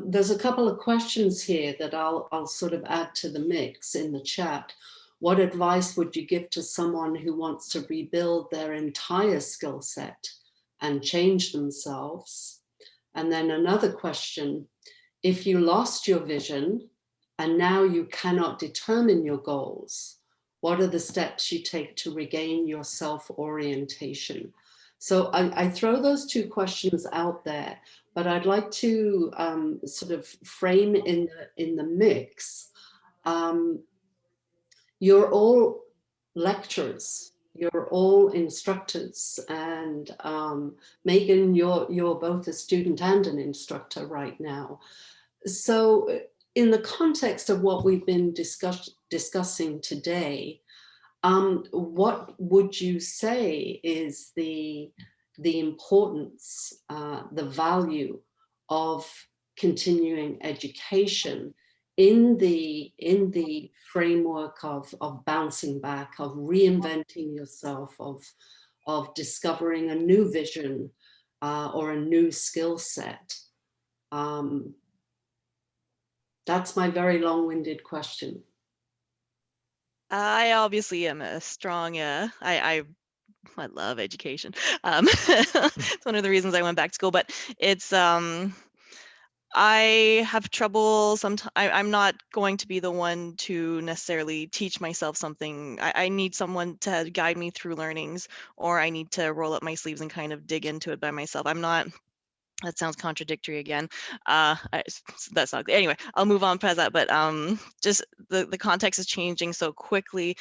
There's a couple of questions here that I'll sort of add to the mix in the chat. What advice would you give to someone who wants to rebuild their entire skill set and change themselves? And then another question, if you lost your vision and now you cannot determine your goals, what are the steps you take to regain your self-orientation? So I throw those two questions out there, but I'd like to sort of frame in the mix. You're all lecturers, you're all instructors, and Meaghan, you're both a student and an instructor right now. So in the context of what we've been discussing today, what would you say is the importance, the value of continuing education in the framework of bouncing back, of reinventing yourself, of discovering a new vision or a new skill set? That's my very long-winded question. I obviously am a strong, I love education. It's one of the reasons I went back to school, but it's, I have trouble sometimes. I'm not going to be the one to necessarily teach myself something. I need someone to guide me through learnings, or I need to roll up my sleeves and kind of dig into it by myself. I'm not, that sounds contradictory again. That's not, anyway, I'll move on past that, but just the context is changing so quickly.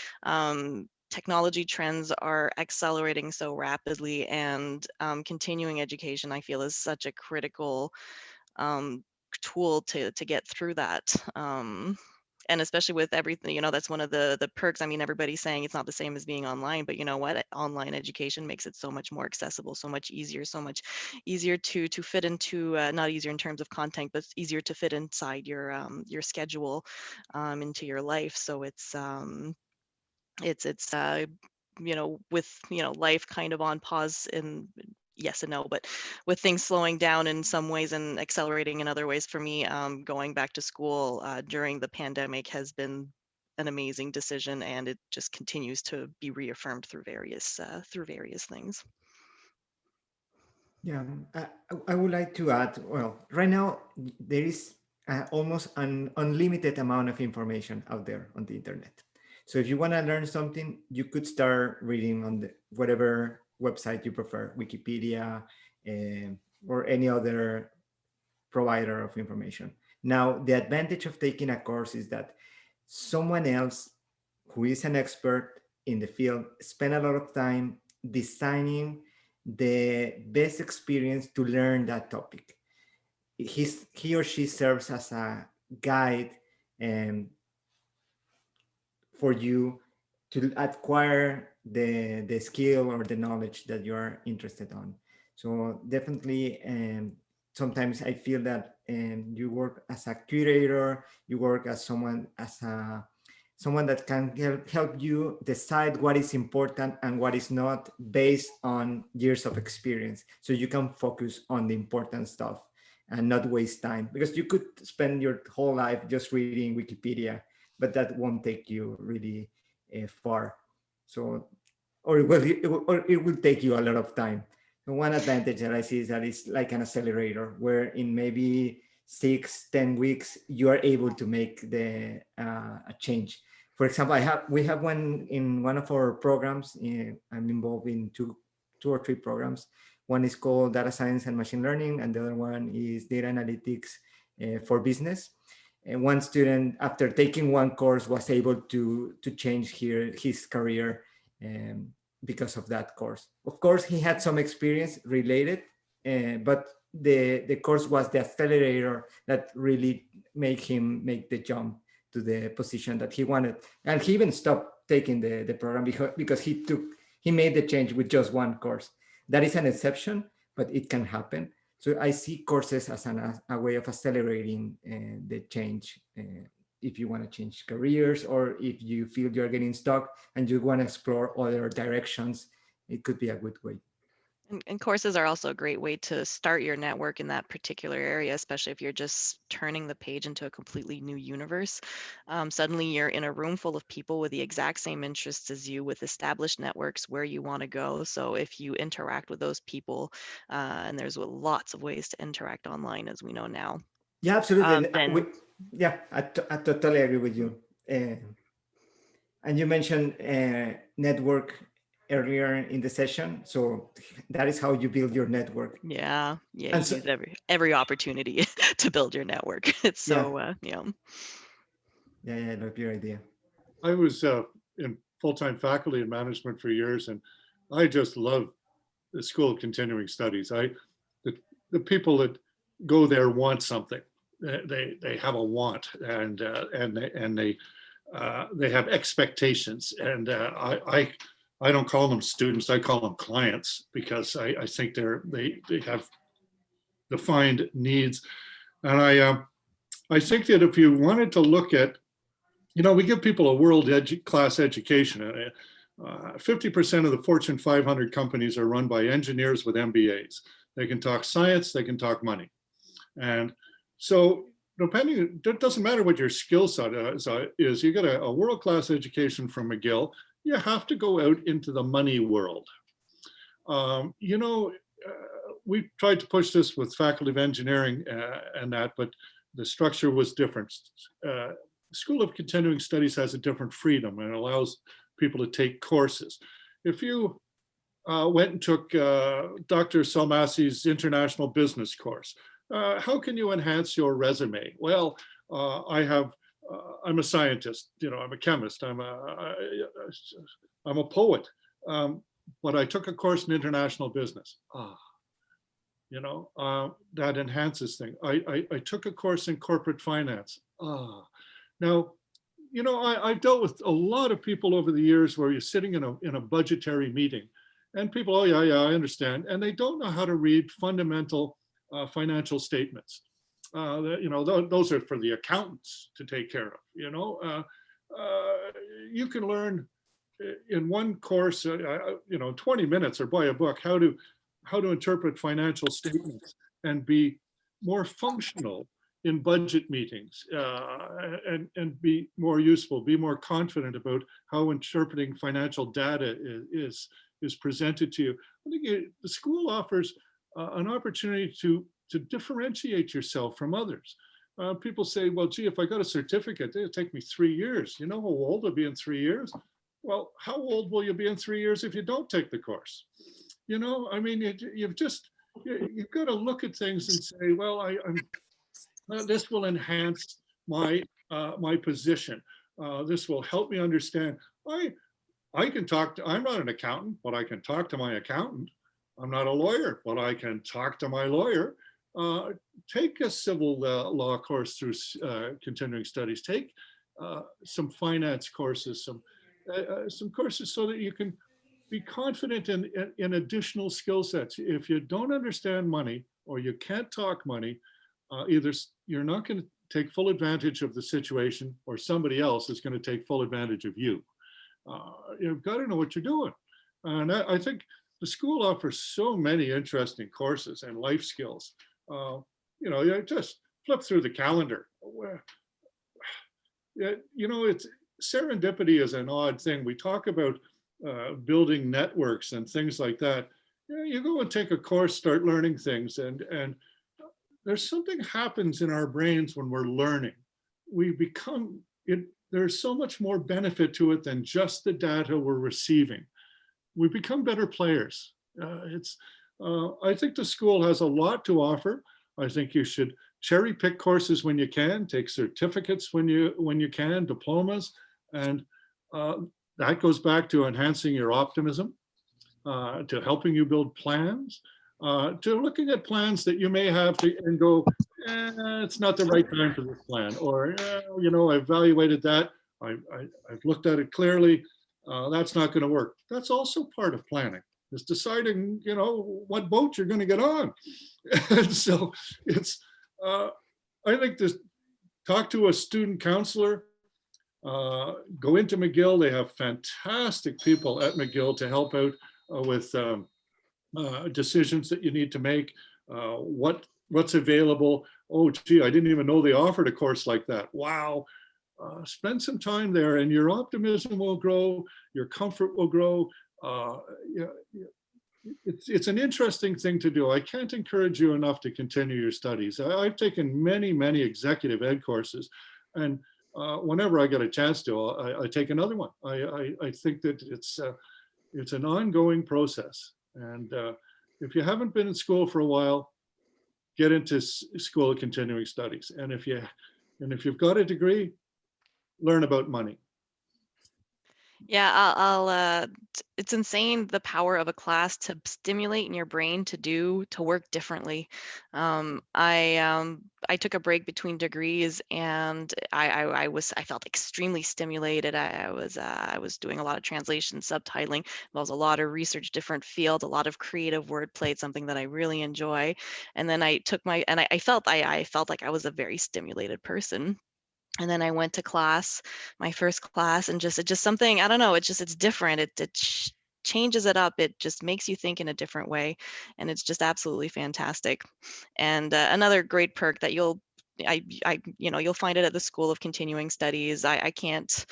Technology trends are accelerating so rapidly, and continuing education, I feel, is such a critical tool to get through that. And especially with everything, you know, that's one of the perks. I mean, everybody's saying it's not the same as being online, but you know what? Online education makes it so much more accessible, so much easier to fit into, not easier in terms of content, but easier to fit inside your schedule, into your life. So it's you know, with, you know, life kind of on pause in yes and no, but with things slowing down in some ways and accelerating in other ways, for me, going back to school during the pandemic has been an amazing decision, and it just continues to be reaffirmed through various things. Yeah, I would like to add, well, right now there is almost an unlimited amount of information out there on the internet. So if you want to learn something, you could start reading on the whatever website you prefer, Wikipedia, or any other provider of information. Now, the advantage of taking a course is that someone else who is an expert in the field spend a lot of time designing the best experience to learn that topic. He or she serves as a guide and for you to acquire the skill or the knowledge that you are interested on. So definitely, sometimes I feel that you work as a curator, you work as someone that can help you decide what is important and what is not based on years of experience. So you can focus on the important stuff and not waste time, because you could spend your whole life just reading Wikipedia, but that won't take you really far. So, or it will take you a lot of time. And one advantage that I see is that it's like an accelerator, where in maybe 6-10 weeks you are able to make the a change. For example, we have one in one of our programs. I'm involved in two or three programs. One is called Data Science and Machine Learning, and the other one is Data Analytics for Business. And one student, after taking one course, was able to change his career because of that course. Of course, he had some experience related, but the course was the accelerator that really made him make the jump to the position that he wanted. And he even stopped taking the program because he made the change with just one course. That is an exception, but it can happen. So I see courses as a way of accelerating the change. If you want to change careers, or if you feel you're getting stuck and you want to explore other directions, it could be a good way. And courses are also a great way to start your network in that particular area, especially if you're just turning the page into a completely new universe. Suddenly you're in a room full of people with the exact same interests as you, with established networks where you want to go. So if you interact with those people, and there's lots of ways to interact online, as we know now. Yeah, absolutely. Then, I totally agree with you. And you mentioned network earlier in the session, so that is how you build your network. Yeah, and so, use every opportunity to build your network. It's so yeah, I love your idea. I was in full-time faculty and management for years, and I just love the School of Continuing Studies. The people that go there want something. They have a want, and they have expectations, and I don't call them students, I call them clients, because I think they have defined needs. And I think that if you wanted to look at, you know, we give people a world class education. 50% of the Fortune 500 companies are run by engineers with MBAs. They can talk science, they can talk money. And so it doesn't matter what your skill set is, you get a world-class education from McGill, you have to go out into the money world. You know, we tried to push this with Faculty of Engineering and that, but the structure was different. School of Continuing Studies has a different freedom and allows people to take courses. If you went and took Dr. Salmasi's International Business course, how can you enhance your resume? Well, I'm a scientist, I'm a chemist, I'm a poet, but I took a course in international business. That enhances things. I took a course in corporate finance. Now, I've dealt with a lot of people over the years where you're sitting in a budgetary meeting and people, oh yeah, I understand. And they don't know how to read fundamental financial statements. Those are for the accountants to take care of, you can learn in one course, 20 minutes or buy a book, how to interpret financial statements and be more functional in budget meetings and be more useful, be more confident about how interpreting financial data is presented to you. I think the school offers an opportunity to differentiate yourself from others. People say, well, gee, if I got a certificate, it'll take me 3 years. You know how old I'll be in 3 years? Well, how old will you be in 3 years if you don't take the course? You've got to look at things and say, well, this will enhance my position. This will help me understand. I can talk to, I'm not an accountant, but I can talk to my accountant. I'm not a lawyer, but I can talk to my lawyer. Take a civil law course through continuing studies. Take some finance courses, some courses so that you can be confident in additional skill sets. If you don't understand money or you can't talk money, either you're not going to take full advantage of the situation or somebody else is going to take full advantage of you. You've got to know what you're doing. And I think the school offers so many interesting courses and life skills. You just flip through the calendar. It's serendipity is an odd thing. We talk about building networks and things like that. You go and take a course, start learning things, and there's something happens in our brains when we're learning. We become it. There's so much more benefit to it than just the data we're receiving. We become better players. I think the school has a lot to offer. I think you should cherry pick courses when you can, take certificates when you can, diplomas, and that goes back to enhancing your optimism, to helping you build plans, to looking at plans that you may have to and go, it's not the right time for this plan, or I evaluated that, I've looked at it clearly, that's not going to work. That's also part of planning, is deciding what boat you're going to get on. And so it's I think this, talk to a student counselor, go into McGill. They have fantastic people at McGill to help out with decisions that you need to make, what's available. Oh, gee, I didn't even know they offered a course like that. Wow. Spend some time there and your optimism will grow, your comfort will grow. It's an interesting thing to do. I can't encourage you enough to continue your studies. I've taken many, many executive ed courses, and whenever I get a chance to, I take another one. I think that it's an ongoing process. And if you haven't been in school for a while, get into School of Continuing Studies. And if you've got a degree, learn about money. Yeah, it's insane the power of a class to stimulate in your brain to work differently. I took a break between degrees and I felt extremely stimulated. I was doing a lot of translation, subtitling. There was a lot of research, different field, a lot of creative wordplay, something that I really enjoy. And then I took I felt like I was a very stimulated person. And then I went to class, my first class, and it's just something, I don't know, it's different. It changes it up. It just makes you think in a different way. And it's just absolutely fantastic. And another great perk that you'll find it at the School of Continuing Studies. I can't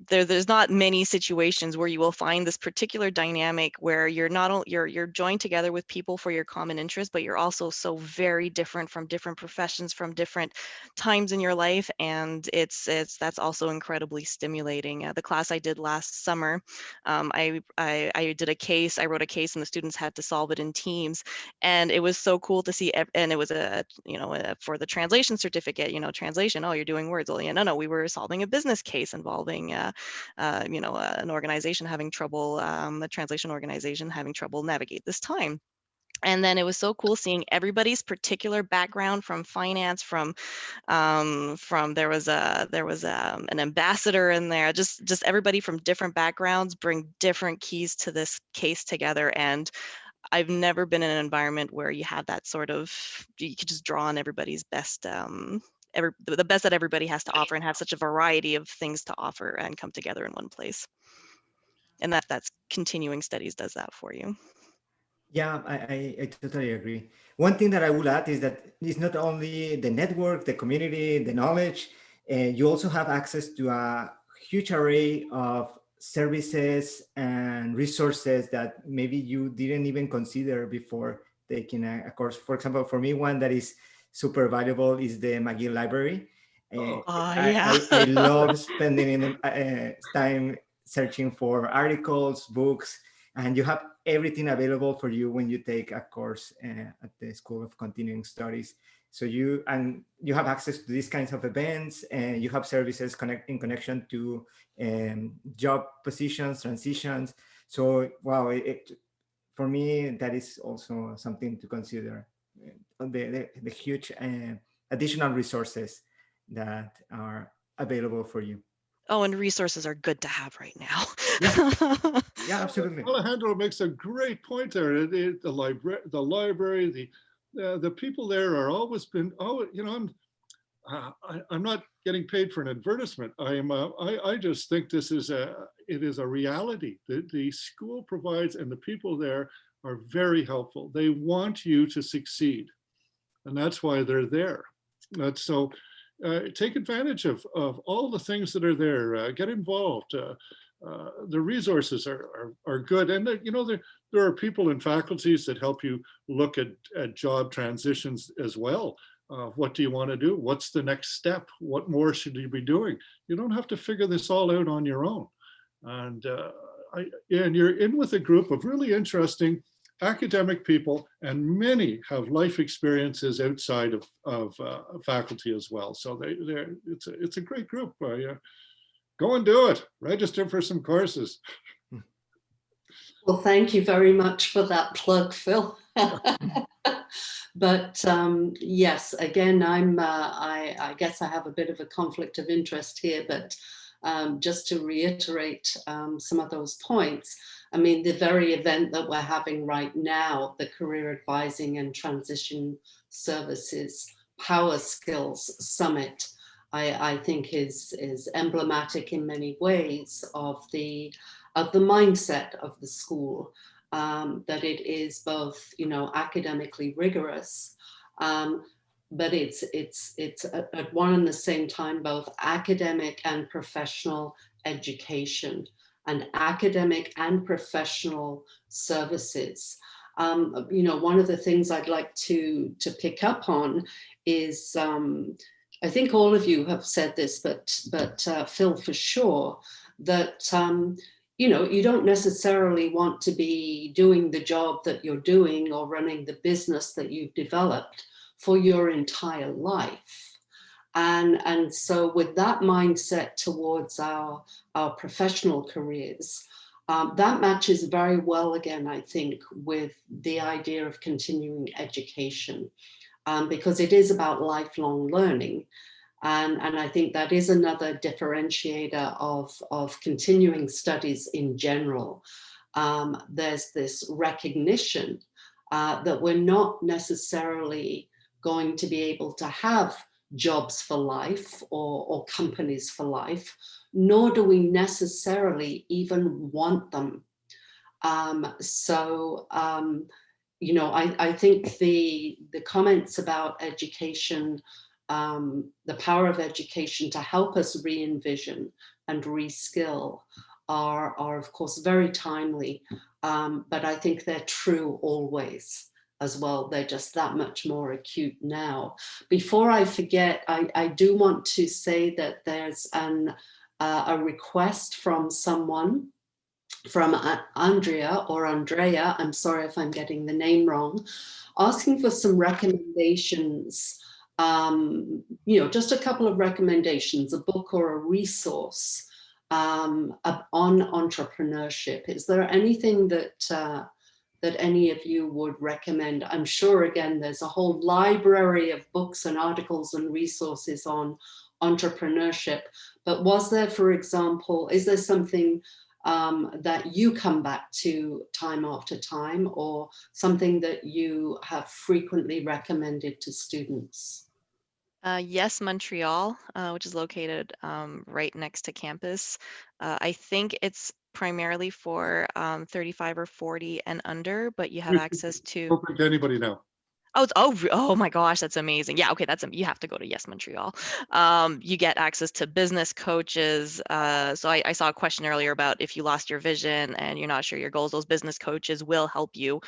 there's not many situations where you will find this particular dynamic where you're not only you're joined together with people for your common interest, but you're also so very different from different professions, from different times in your life, and that's also incredibly stimulating. The class I did last summer, I did a case, I wrote a case, and the students had to solve it in teams, and it was so cool to see. And it was for the translation certificate, translation. Oh, you're doing words. Well, yeah, no, we were solving a business case involving an organization having trouble, a translation organization having trouble navigate this time. And then it was so cool seeing everybody's particular background, from finance, from there was an ambassador in there, just everybody from different backgrounds bring different keys to this case together. And I've never been in an environment where you had that sort of, you could just draw on everybody's best, the best that everybody has to offer, and have such a variety of things to offer and come together in one place. And that's continuing studies does that for you. Yeah, I totally agree. One thing that I would add is that it's not only the network, the community, the knowledge, you also have access to a huge array of services and resources that maybe you didn't even consider before taking a course. For example, for me, one that is super valuable is the McGill library. Yeah. I love spending time searching for articles, books, and you have everything available for you when you take a course at the School of Continuing Studies. So you have access to these kinds of events, and you have services in connection to job positions, transitions. So wow, for me, that is also something to consider. The huge additional resources that are available for you. Oh, and resources are good to have right now. Yeah, absolutely. Alejandro makes a great point there. The library, the people there are always been. Oh, I'm not getting paid for an advertisement. I just think it is a reality. The school provides, and the people there are very helpful. They want you to succeed, and that's why they're there. That's so. Take advantage of all the things that are there. Get involved. The resources are good, and there are people in faculties that help you look at job transitions as well. What do you want to do? What's the next step? What more should you be doing? You don't have to figure this all out on your own. And you're in with a group of really interesting academic people, and many have life experiences outside of faculty as well. So it's a great group. Go and do it. Register for some courses. Well, thank you very much for that plug, Phil. But yes, again, I guess I have a bit of a conflict of interest here, but just to reiterate some of those points, I mean, the very event that we're having right now, the Career Advising and Transition Services Power Skills Summit, I think is emblematic in many ways of the mindset of the school, that it is both, academically rigorous, but it's at one and the same time both academic and professional education, and academic and professional services. One of the things I'd like to pick up on is, I think all of you have said this, but Phil for sure, that you don't necessarily want to be doing the job that you're doing or running the business that you've developed for your entire life. And so with that mindset towards our professional careers, that matches very well, again, I think, with the idea of continuing education, because it is about lifelong learning. And I think that is another differentiator of continuing studies in general. There's this recognition that we're not necessarily going to be able to have jobs for life or companies for life, nor do we necessarily even want them. I think the comments about education the power of education to help us re-envision and reskill are of course very timely, but I think they're true always as well. They're just that much more acute now. Before I forget, I do want to say that there's a request from someone, from Andrea or Andrea, I'm sorry if I'm getting the name wrong, asking for some recommendations, just a couple of recommendations, a book or a resource on entrepreneurship. Is there anything that any of you would recommend? I'm sure, again, there's a whole library of books and articles and resources on entrepreneurship, but was there, for example, is there something that you come back to time after time, or something that you have frequently recommended to students? Yes, Montreal, which is located right next to campus. I think it's primarily for 35 or 40 and under, but you have access to. Open to anybody now. Oh my gosh, that's amazing. Yeah, okay, you have to go to Yes Montreal. You get access to business coaches. So I saw a question earlier about if you lost your vision and you're not sure your goals, those business coaches will help you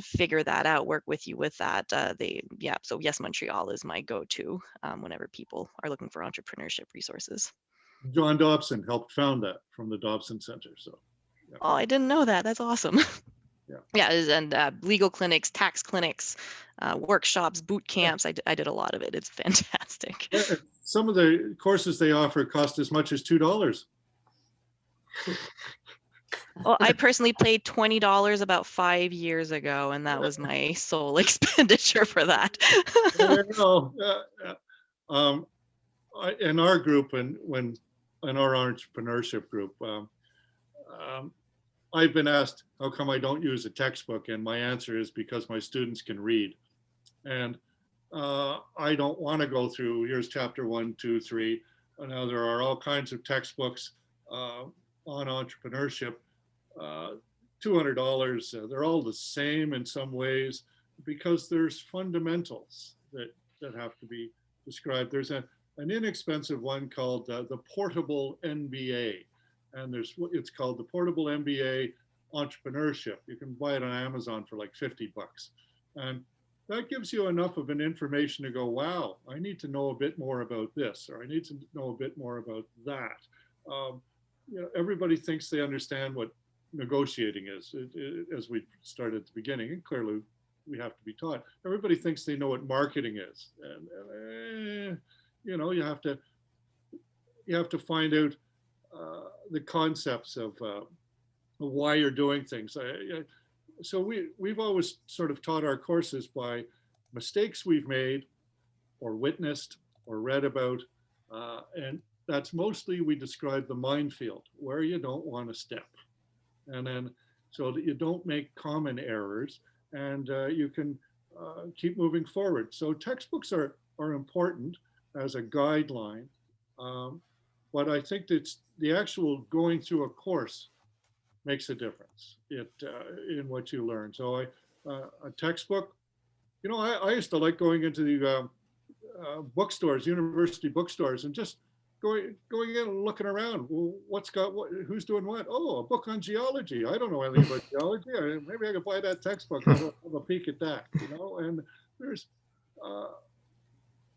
figure that out, work with you with that. So Yes Montreal is my go-to whenever people are looking for entrepreneurship resources. John Dobson helped found that from the Dobson Center. So. Yeah. Oh, I didn't know that. That's awesome. Yeah, and legal clinics, tax clinics, workshops, boot camps. I did a lot of it. It's fantastic. Yeah, some of the courses they offer cost as much as $2. Well, I personally paid $20 about 5 years ago, and that was my sole expenditure for that. In our group, in our entrepreneurship group, I've been asked, how come I don't use a textbook? And my answer is because my students can read. And I don't want to go through, here's chapter 1, 2, 3. Now there are all kinds of textbooks on entrepreneurship, $200. They're all the same in some ways because there's fundamentals that have to be described. There's an inexpensive one called the Portable MBA. And it's called the Portable MBA Entrepreneurship. You can buy it on Amazon for like $50. And that gives you enough of an information to go, wow, I need to know a bit more about this, or I need to know a bit more about that. Everybody thinks they understand what negotiating is, as we started at the beginning, and clearly we have to be taught. Everybody thinks they know what marketing is. And you have to find out the concepts of why you're doing things. So we've always sort of taught our courses by mistakes we've made or witnessed or read about. And that's mostly, we describe the minefield, where you don't want to step. And then so that you don't make common errors and you can keep moving forward. So textbooks are important as a guideline. But I think it's the actual going through a course makes a difference in what you learn. So a textbook, I used to like going into the bookstores, university bookstores, and just going in and looking around. Well, who's doing what? Oh, a book on geology. I don't know anything about geology. Maybe I could buy that textbook and have a peek at that. And there's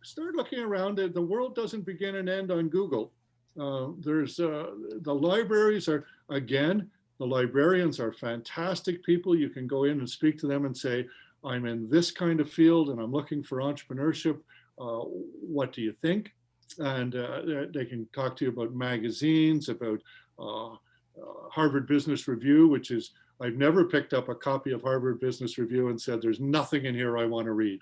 start looking around. The world doesn't begin and end on Google. There's the libraries are, again, the librarians are fantastic people. You can go in and speak to them and say, I'm in this kind of field and I'm looking for entrepreneurship. What do you think? And they can talk to you about magazines, about Harvard Business Review, which is, I've never picked up a copy of Harvard Business Review and said, there's nothing in here I want to read.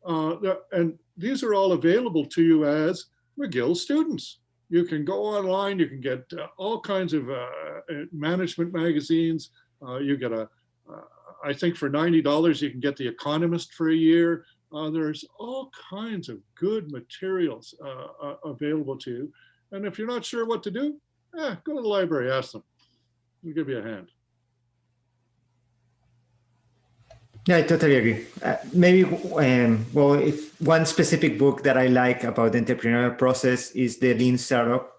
And these are all available to you as McGill students. You can go online, you can get all kinds of management magazines. You get I think for $90, you can get The Economist for a year. There's all kinds of good materials available to you. And if you're not sure what to do, go to the library, ask them. They'll give you a hand. Yeah, I totally agree. Maybe, well, if one specific book that I like about the entrepreneurial process is the Lean Startup,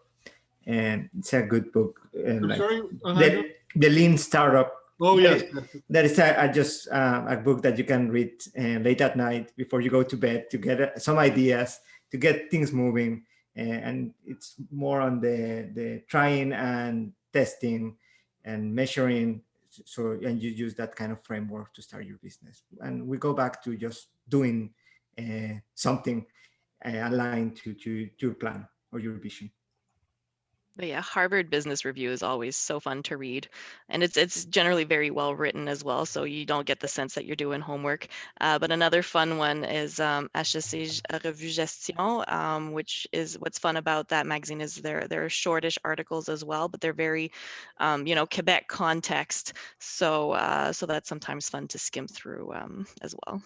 and it's a good book. I'm Like sorry, Alejandro? the Lean Startup. Oh, yes. That is just a book that you can read late at night before you go to bed to get some ideas, to get things moving. And it's more on the trying and testing and measuring. So, and you use that kind of framework to start your business. And we go back to just doing something aligned to your plan or your vision. But yeah, Harvard Business Review is always so fun to read, and it's generally very well written as well, so you don't get the sense that you're doing homework. But another fun one is HEC Revue Gestion, which is what's fun about that magazine is they're shortish articles as well, but they're very, Quebec context. So so that's sometimes fun to skim through as well.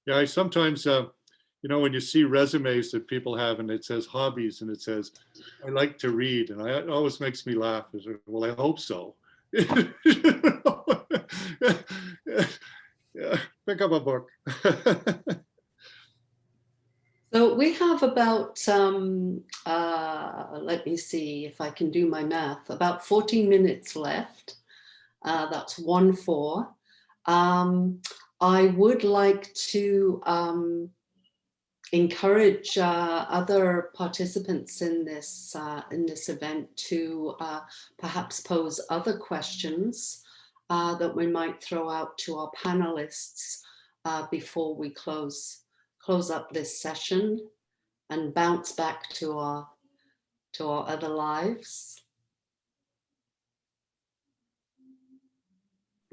Yeah, I sometimes, when you see resumes that people have and it says hobbies and it says, I like to read, and it always makes me laugh. Well, I hope so. Yeah, pick up a book. So we have about, let me see if I can do my math, about 14 minutes left. That's 1-4. I would like to encourage other participants in this event to perhaps pose other questions that we might throw out to our panelists before we close up this session and bounce back to our other lives.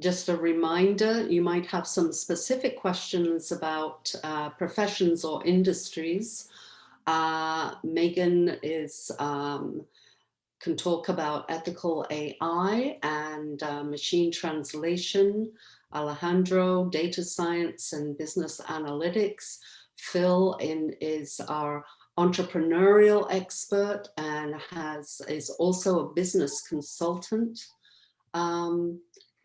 Just a reminder, you might have some specific questions about professions or industries. Meaghan can talk about ethical AI and machine translation. Alejandro, data science and business analytics. Phil is our entrepreneurial expert and is also a business consultant.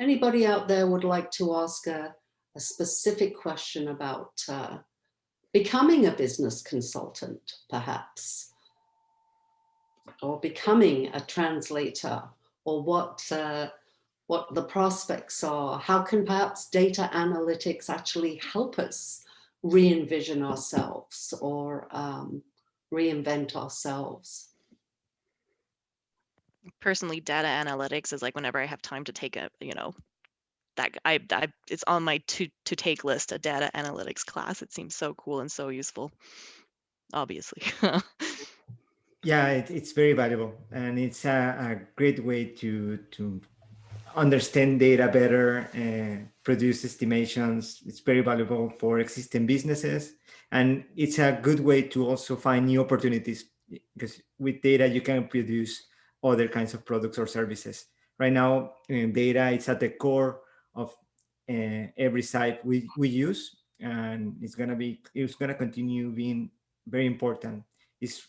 Anybody out there would like to ask a specific question about becoming a business consultant, perhaps, or becoming a translator, or what the prospects are? How can perhaps data analytics actually help us re-envision ourselves or reinvent ourselves? Personally, data analytics is like whenever I have time to take a, it's on my to take list, a data analytics class. It seems so cool and so useful, obviously. Yeah, it's very valuable, and it's a great way to understand data better and produce estimations. It's very valuable for existing businesses, and it's a good way to also find new opportunities, because with data you can produce other kinds of products or services. Right now, data is at the core of every site we use, and it's gonna continue being very important. It's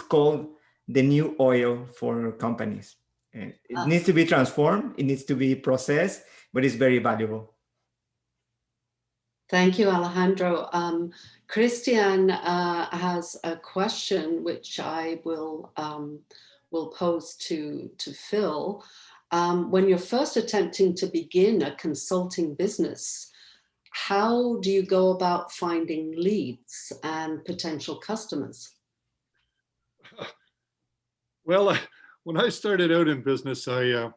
called the new oil for companies. It needs to be transformed, it needs to be processed, but it's very valuable. Thank you, Alejandro. Christian has a question which I will pose to Phil. When you're first attempting to begin a consulting business, how do you go about finding leads and potential customers? Well, when I started out in business, lasers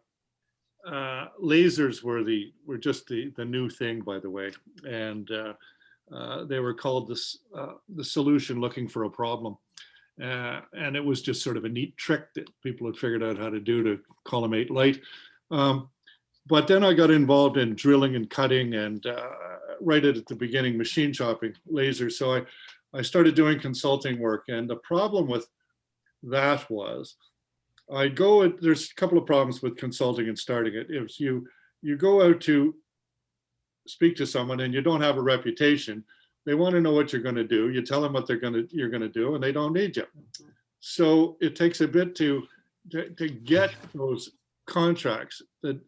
were just the new thing, by the way, and they were called the solution looking for a problem, and it was just sort of a neat trick that people had figured out how to do to collimate light. But then I got involved in drilling and cutting, and right at the beginning, machine chopping lasers. So I started doing consulting work, and the problem with that was there's a couple of problems with consulting and starting it. If you go out to speak to someone and you don't have a reputation, they want to know what you're going to do. You tell them what you're going to do, and they don't need you. So it takes a bit to to get those contracts. That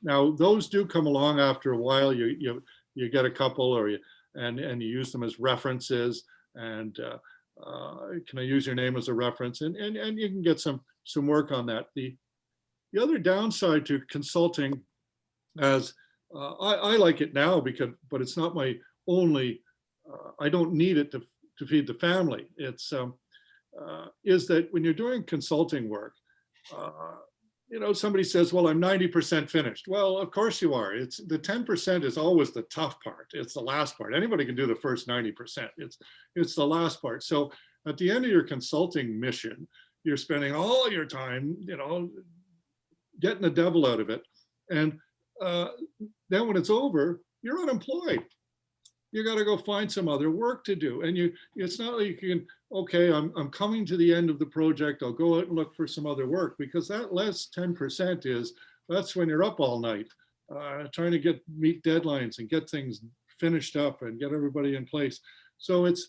now those do come along after a while. You get a couple, or you use them as references, and can I use your name as a reference, and you can get some work on that. The other downside to consulting, as I like it now, but it's not my only. I don't need it to feed the family. It's is that when you're doing consulting work, somebody says, well, I'm 90% finished. Well, of course you are. It's the 10% is always the tough part. It's the last part. Anybody can do the first 90%. It's the last part. So at the end of your consulting mission, you're spending all your time, getting the devil out of it. And then when it's over, you're unemployed. You got to go find some other work to do. And it's not like you can, okay, I'm coming to the end of the project. I'll go out and look for some other work, because that last 10% that's when you're up all night trying to meet deadlines and get things finished up and get everybody in place. So it's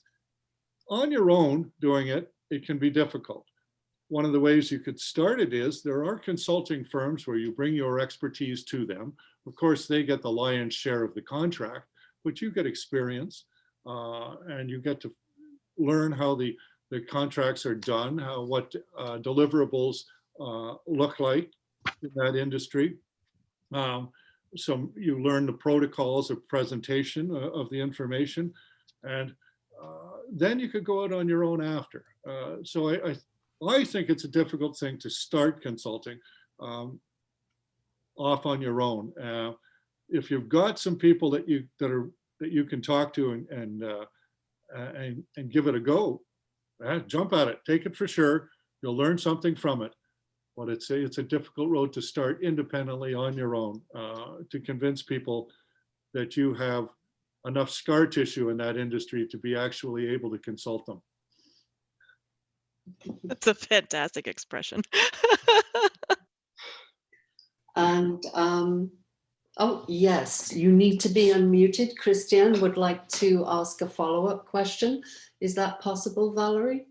on your own doing it. It can be difficult. One of the ways you could start it is there are consulting firms where you bring your expertise to them. Of course, they get the lion's share of the contract, but you get experience and you get to learn how the contracts are done, what deliverables look like in that industry. So you learn the protocols of presentation of the information, and then you could go out on your own after. So I think it's a difficult thing to start consulting off on your own. If you've got some people that you can talk to and give it a go, jump at it, take it for sure. You'll learn something from it, but it's a difficult road to start independently on your own to convince people that you have enough scar tissue in that industry to be actually able to consult them. That's a fantastic expression. And oh, yes, you need to be unmuted. Christian would like to ask a follow-up question. Is that possible, Valerie?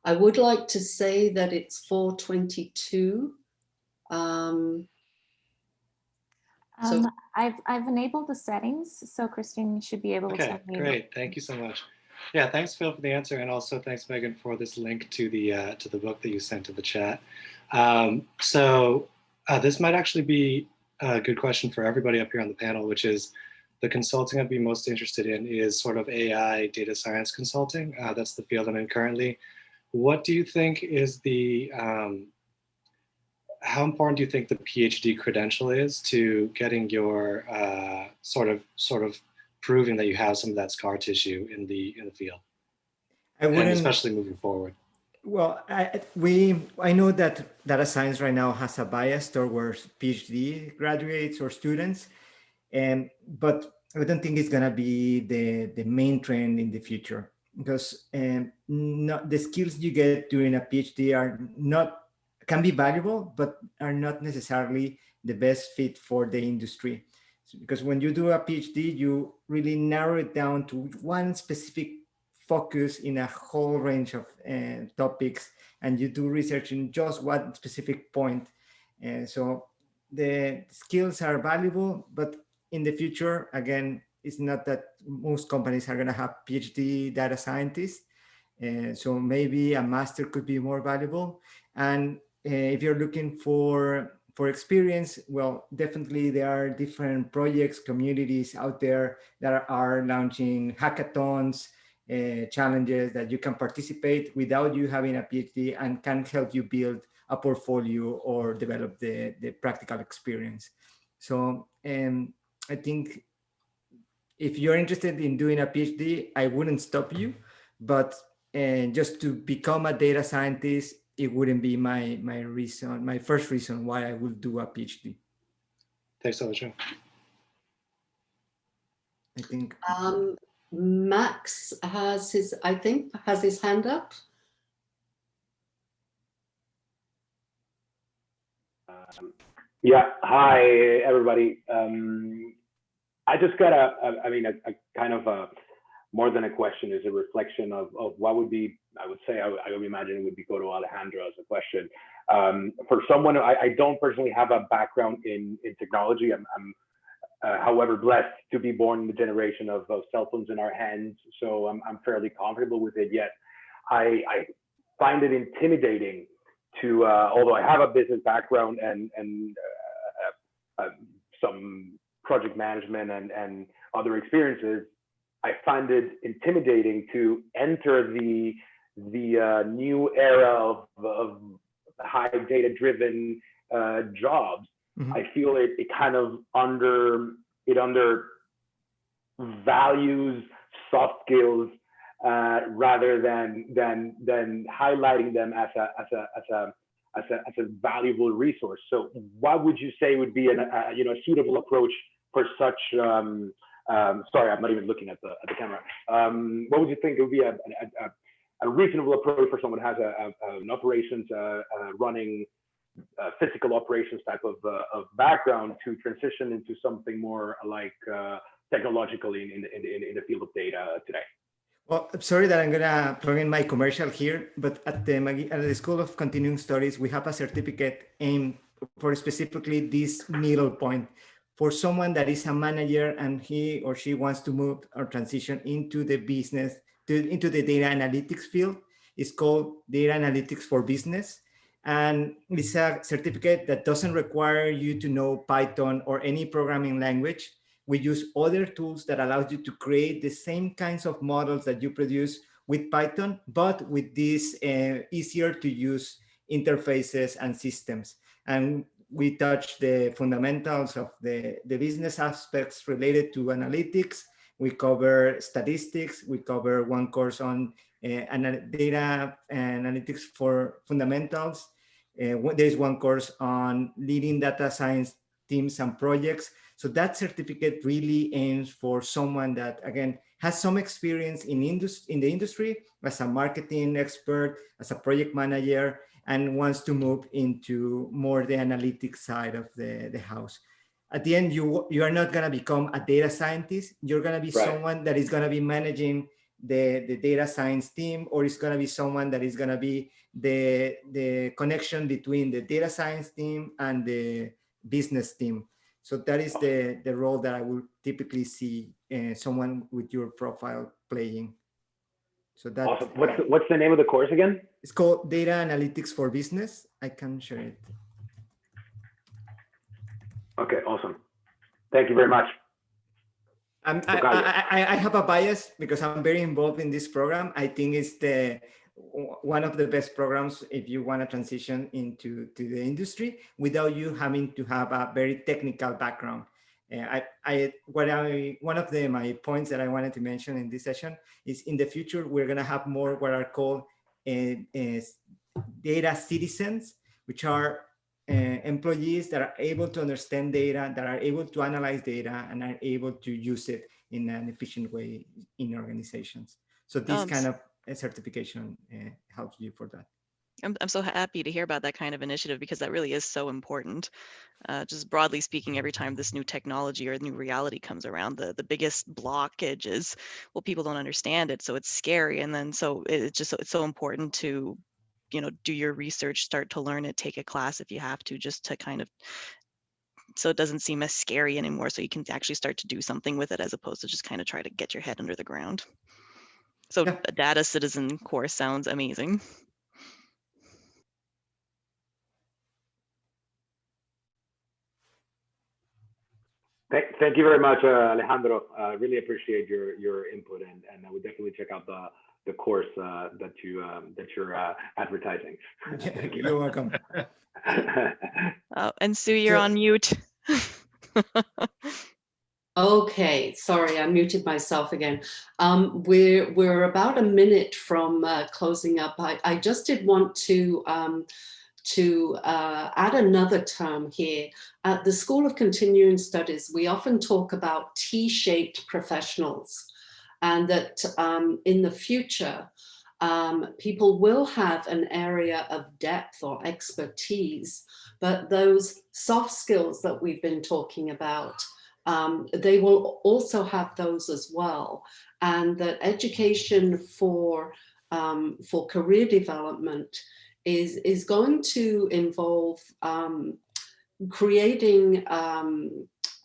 I would like to say that it's 4:22. I've enabled the settings, so Christian should be able to unmute. Great. Thank you so much. Yeah, thanks, Phil, for the answer, and also thanks, Meaghan, for this link to the book that you sent to the chat. This might actually be a good question for everybody up here on the panel, which is the consulting I'd be most interested in is sort of AI data science consulting. That's the field I'm in currently. What do you think is how important do you think the PhD credential is to getting your sort of proving that you have some of that scar tissue in the field, and especially moving forward? Well, I know that data science right now has a bias towards PhD graduates or students, but I don't think it's gonna be the main trend in the future, because the skills you get during a PhD can be valuable, but are not necessarily the best fit for the industry. Because when you do a PhD, you really narrow it down to one specific focus in a whole range of topics, and you do research in just one specific point. So the skills are valuable, but in the future, again, it's not that most companies are going to have PhD data scientists. So maybe a master could be more valuable. And if you're looking for experience, well, definitely there are different projects, communities out there that are launching hackathons, challenges that you can participate without you having a PhD, and can help you build a portfolio or develop the practical experience. So I think if you're interested in doing a PhD, I wouldn't stop you, but just to become a data scientist, it wouldn't be my first reason why I would do a PhD. Thanks so much. I think Max has his hand up. Yeah, hi everybody. I just got a kind of more than a question, is a reflection of what would be, I would say, I would imagine it would go to Alejandro as a question. For someone, I don't personally have a background in technology. I'm however blessed to be born in the generation of cell phones in our hands, so I'm fairly comfortable with it. Yet I find it intimidating to, although I have a business background and some project management and other experiences, I find it intimidating to enter the new era of high data driven jobs. Mm-hmm. I feel it kind of undervalues soft skills rather than highlighting them as a valuable resource. So what would you say would be a suitable approach for such? Sorry, I'm not even looking at the camera. What would you think would be a reasonable approach for someone who has an operations running physical operations type of background to transition into something more like technologically in the field of data today? Well, I'm sorry that I'm gonna plug in my commercial here, but at the School of Continuing Studies, we have a certificate aimed for specifically this middle point for someone that is a manager and he or she wants to move or transition into the business, into the data analytics field. It's called Data Analytics for Business. And it's a certificate that doesn't require you to know Python or any programming language. We use other tools that allow you to create the same kinds of models that you produce with Python, but with these easier to use interfaces and systems. And we touch the fundamentals of the business aspects related to analytics. We cover statistics. We cover one course on data analytics for fundamentals. There's one course on leading data science teams and projects. So that certificate really aims for someone that, again, has some experience in the industry as a marketing expert, as a project manager, and wants to move into more the analytics side of the house. At the end, you are not going to become a data scientist. You're going to be someone that is going to be managing the data science team, or it's going to be someone that is going to be the connection between the data science team and the business team. So that is the role that I would typically see someone with your profile playing. So that's awesome. What's the name of the course again? It's called Data Analytics for Business. I can share it. Okay, awesome. Thank you very much. I have a bias because I'm very involved in this program. I think it's one of the best programs if you want to transition into the industry without you having to have a very technical background. One of my points that I wanted to mention in this session is in the future, we're going to have more what are called data citizens, which are employees that are able to understand data, that are able to analyze data, and are able to use it in an efficient way in organizations. So this kind of certification helps you for that. I'm so happy to hear about that kind of initiative because that really is so important. Just broadly speaking, every time this new technology or new reality comes around, the biggest blockage is, well, people don't understand it, so it's scary. And then so it's so important to, do your research, start to learn it, take a class if you have to, just to kind of, so it doesn't seem as scary anymore, so you can actually start to do something with it as opposed to just kind of try to get your head under the ground. So yeah. A data citizen course sounds amazing. Thank you very much, Alejandro. Really appreciate your input, and I would definitely check out the course that you're advertising. Thank you. You're welcome. And Sue, you're on mute. Okay, sorry, I muted myself again. We're about a minute from closing up. I just did want to add another term here. At the School of Continuing Studies, we often talk about T-shaped professionals, and that in the future, people will have an area of depth or expertise, but those soft skills that we've been talking about, they will also have those as well. and that education for career development is going to involve creating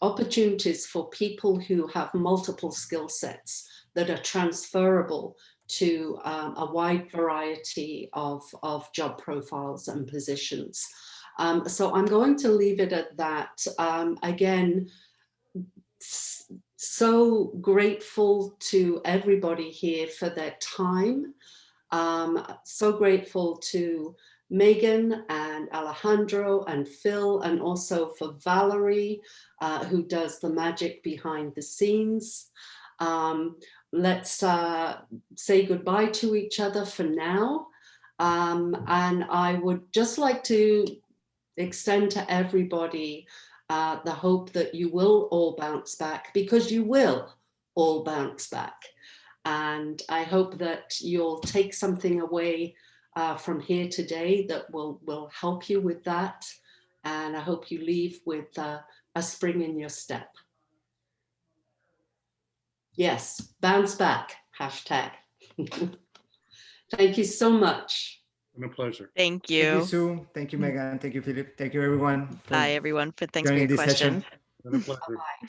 opportunities for people who have multiple skill sets that are transferable to a wide variety of job profiles and positions. So I'm going to leave it at that. Again, so grateful to everybody here for their time. So grateful to Meaghan and Alejandro and Phil, and also for Valerie, who does the magic behind the scenes. Let's say goodbye to each other for now. And I would just like to extend to everybody the hope that you will all bounce back, because you will all bounce back. And I hope that you'll take something away from here today that will help you with that. And I hope you leave with a spring in your step. Yes, bounce back, hashtag. Thank you so much. Been a pleasure. Thank you. Thank you, Sue. Thank you, Meaghan. Thank you, Philip. Thank you, everyone. Bye, everyone. Thanks for joining your this session. questions. Been a pleasure. Bye-bye.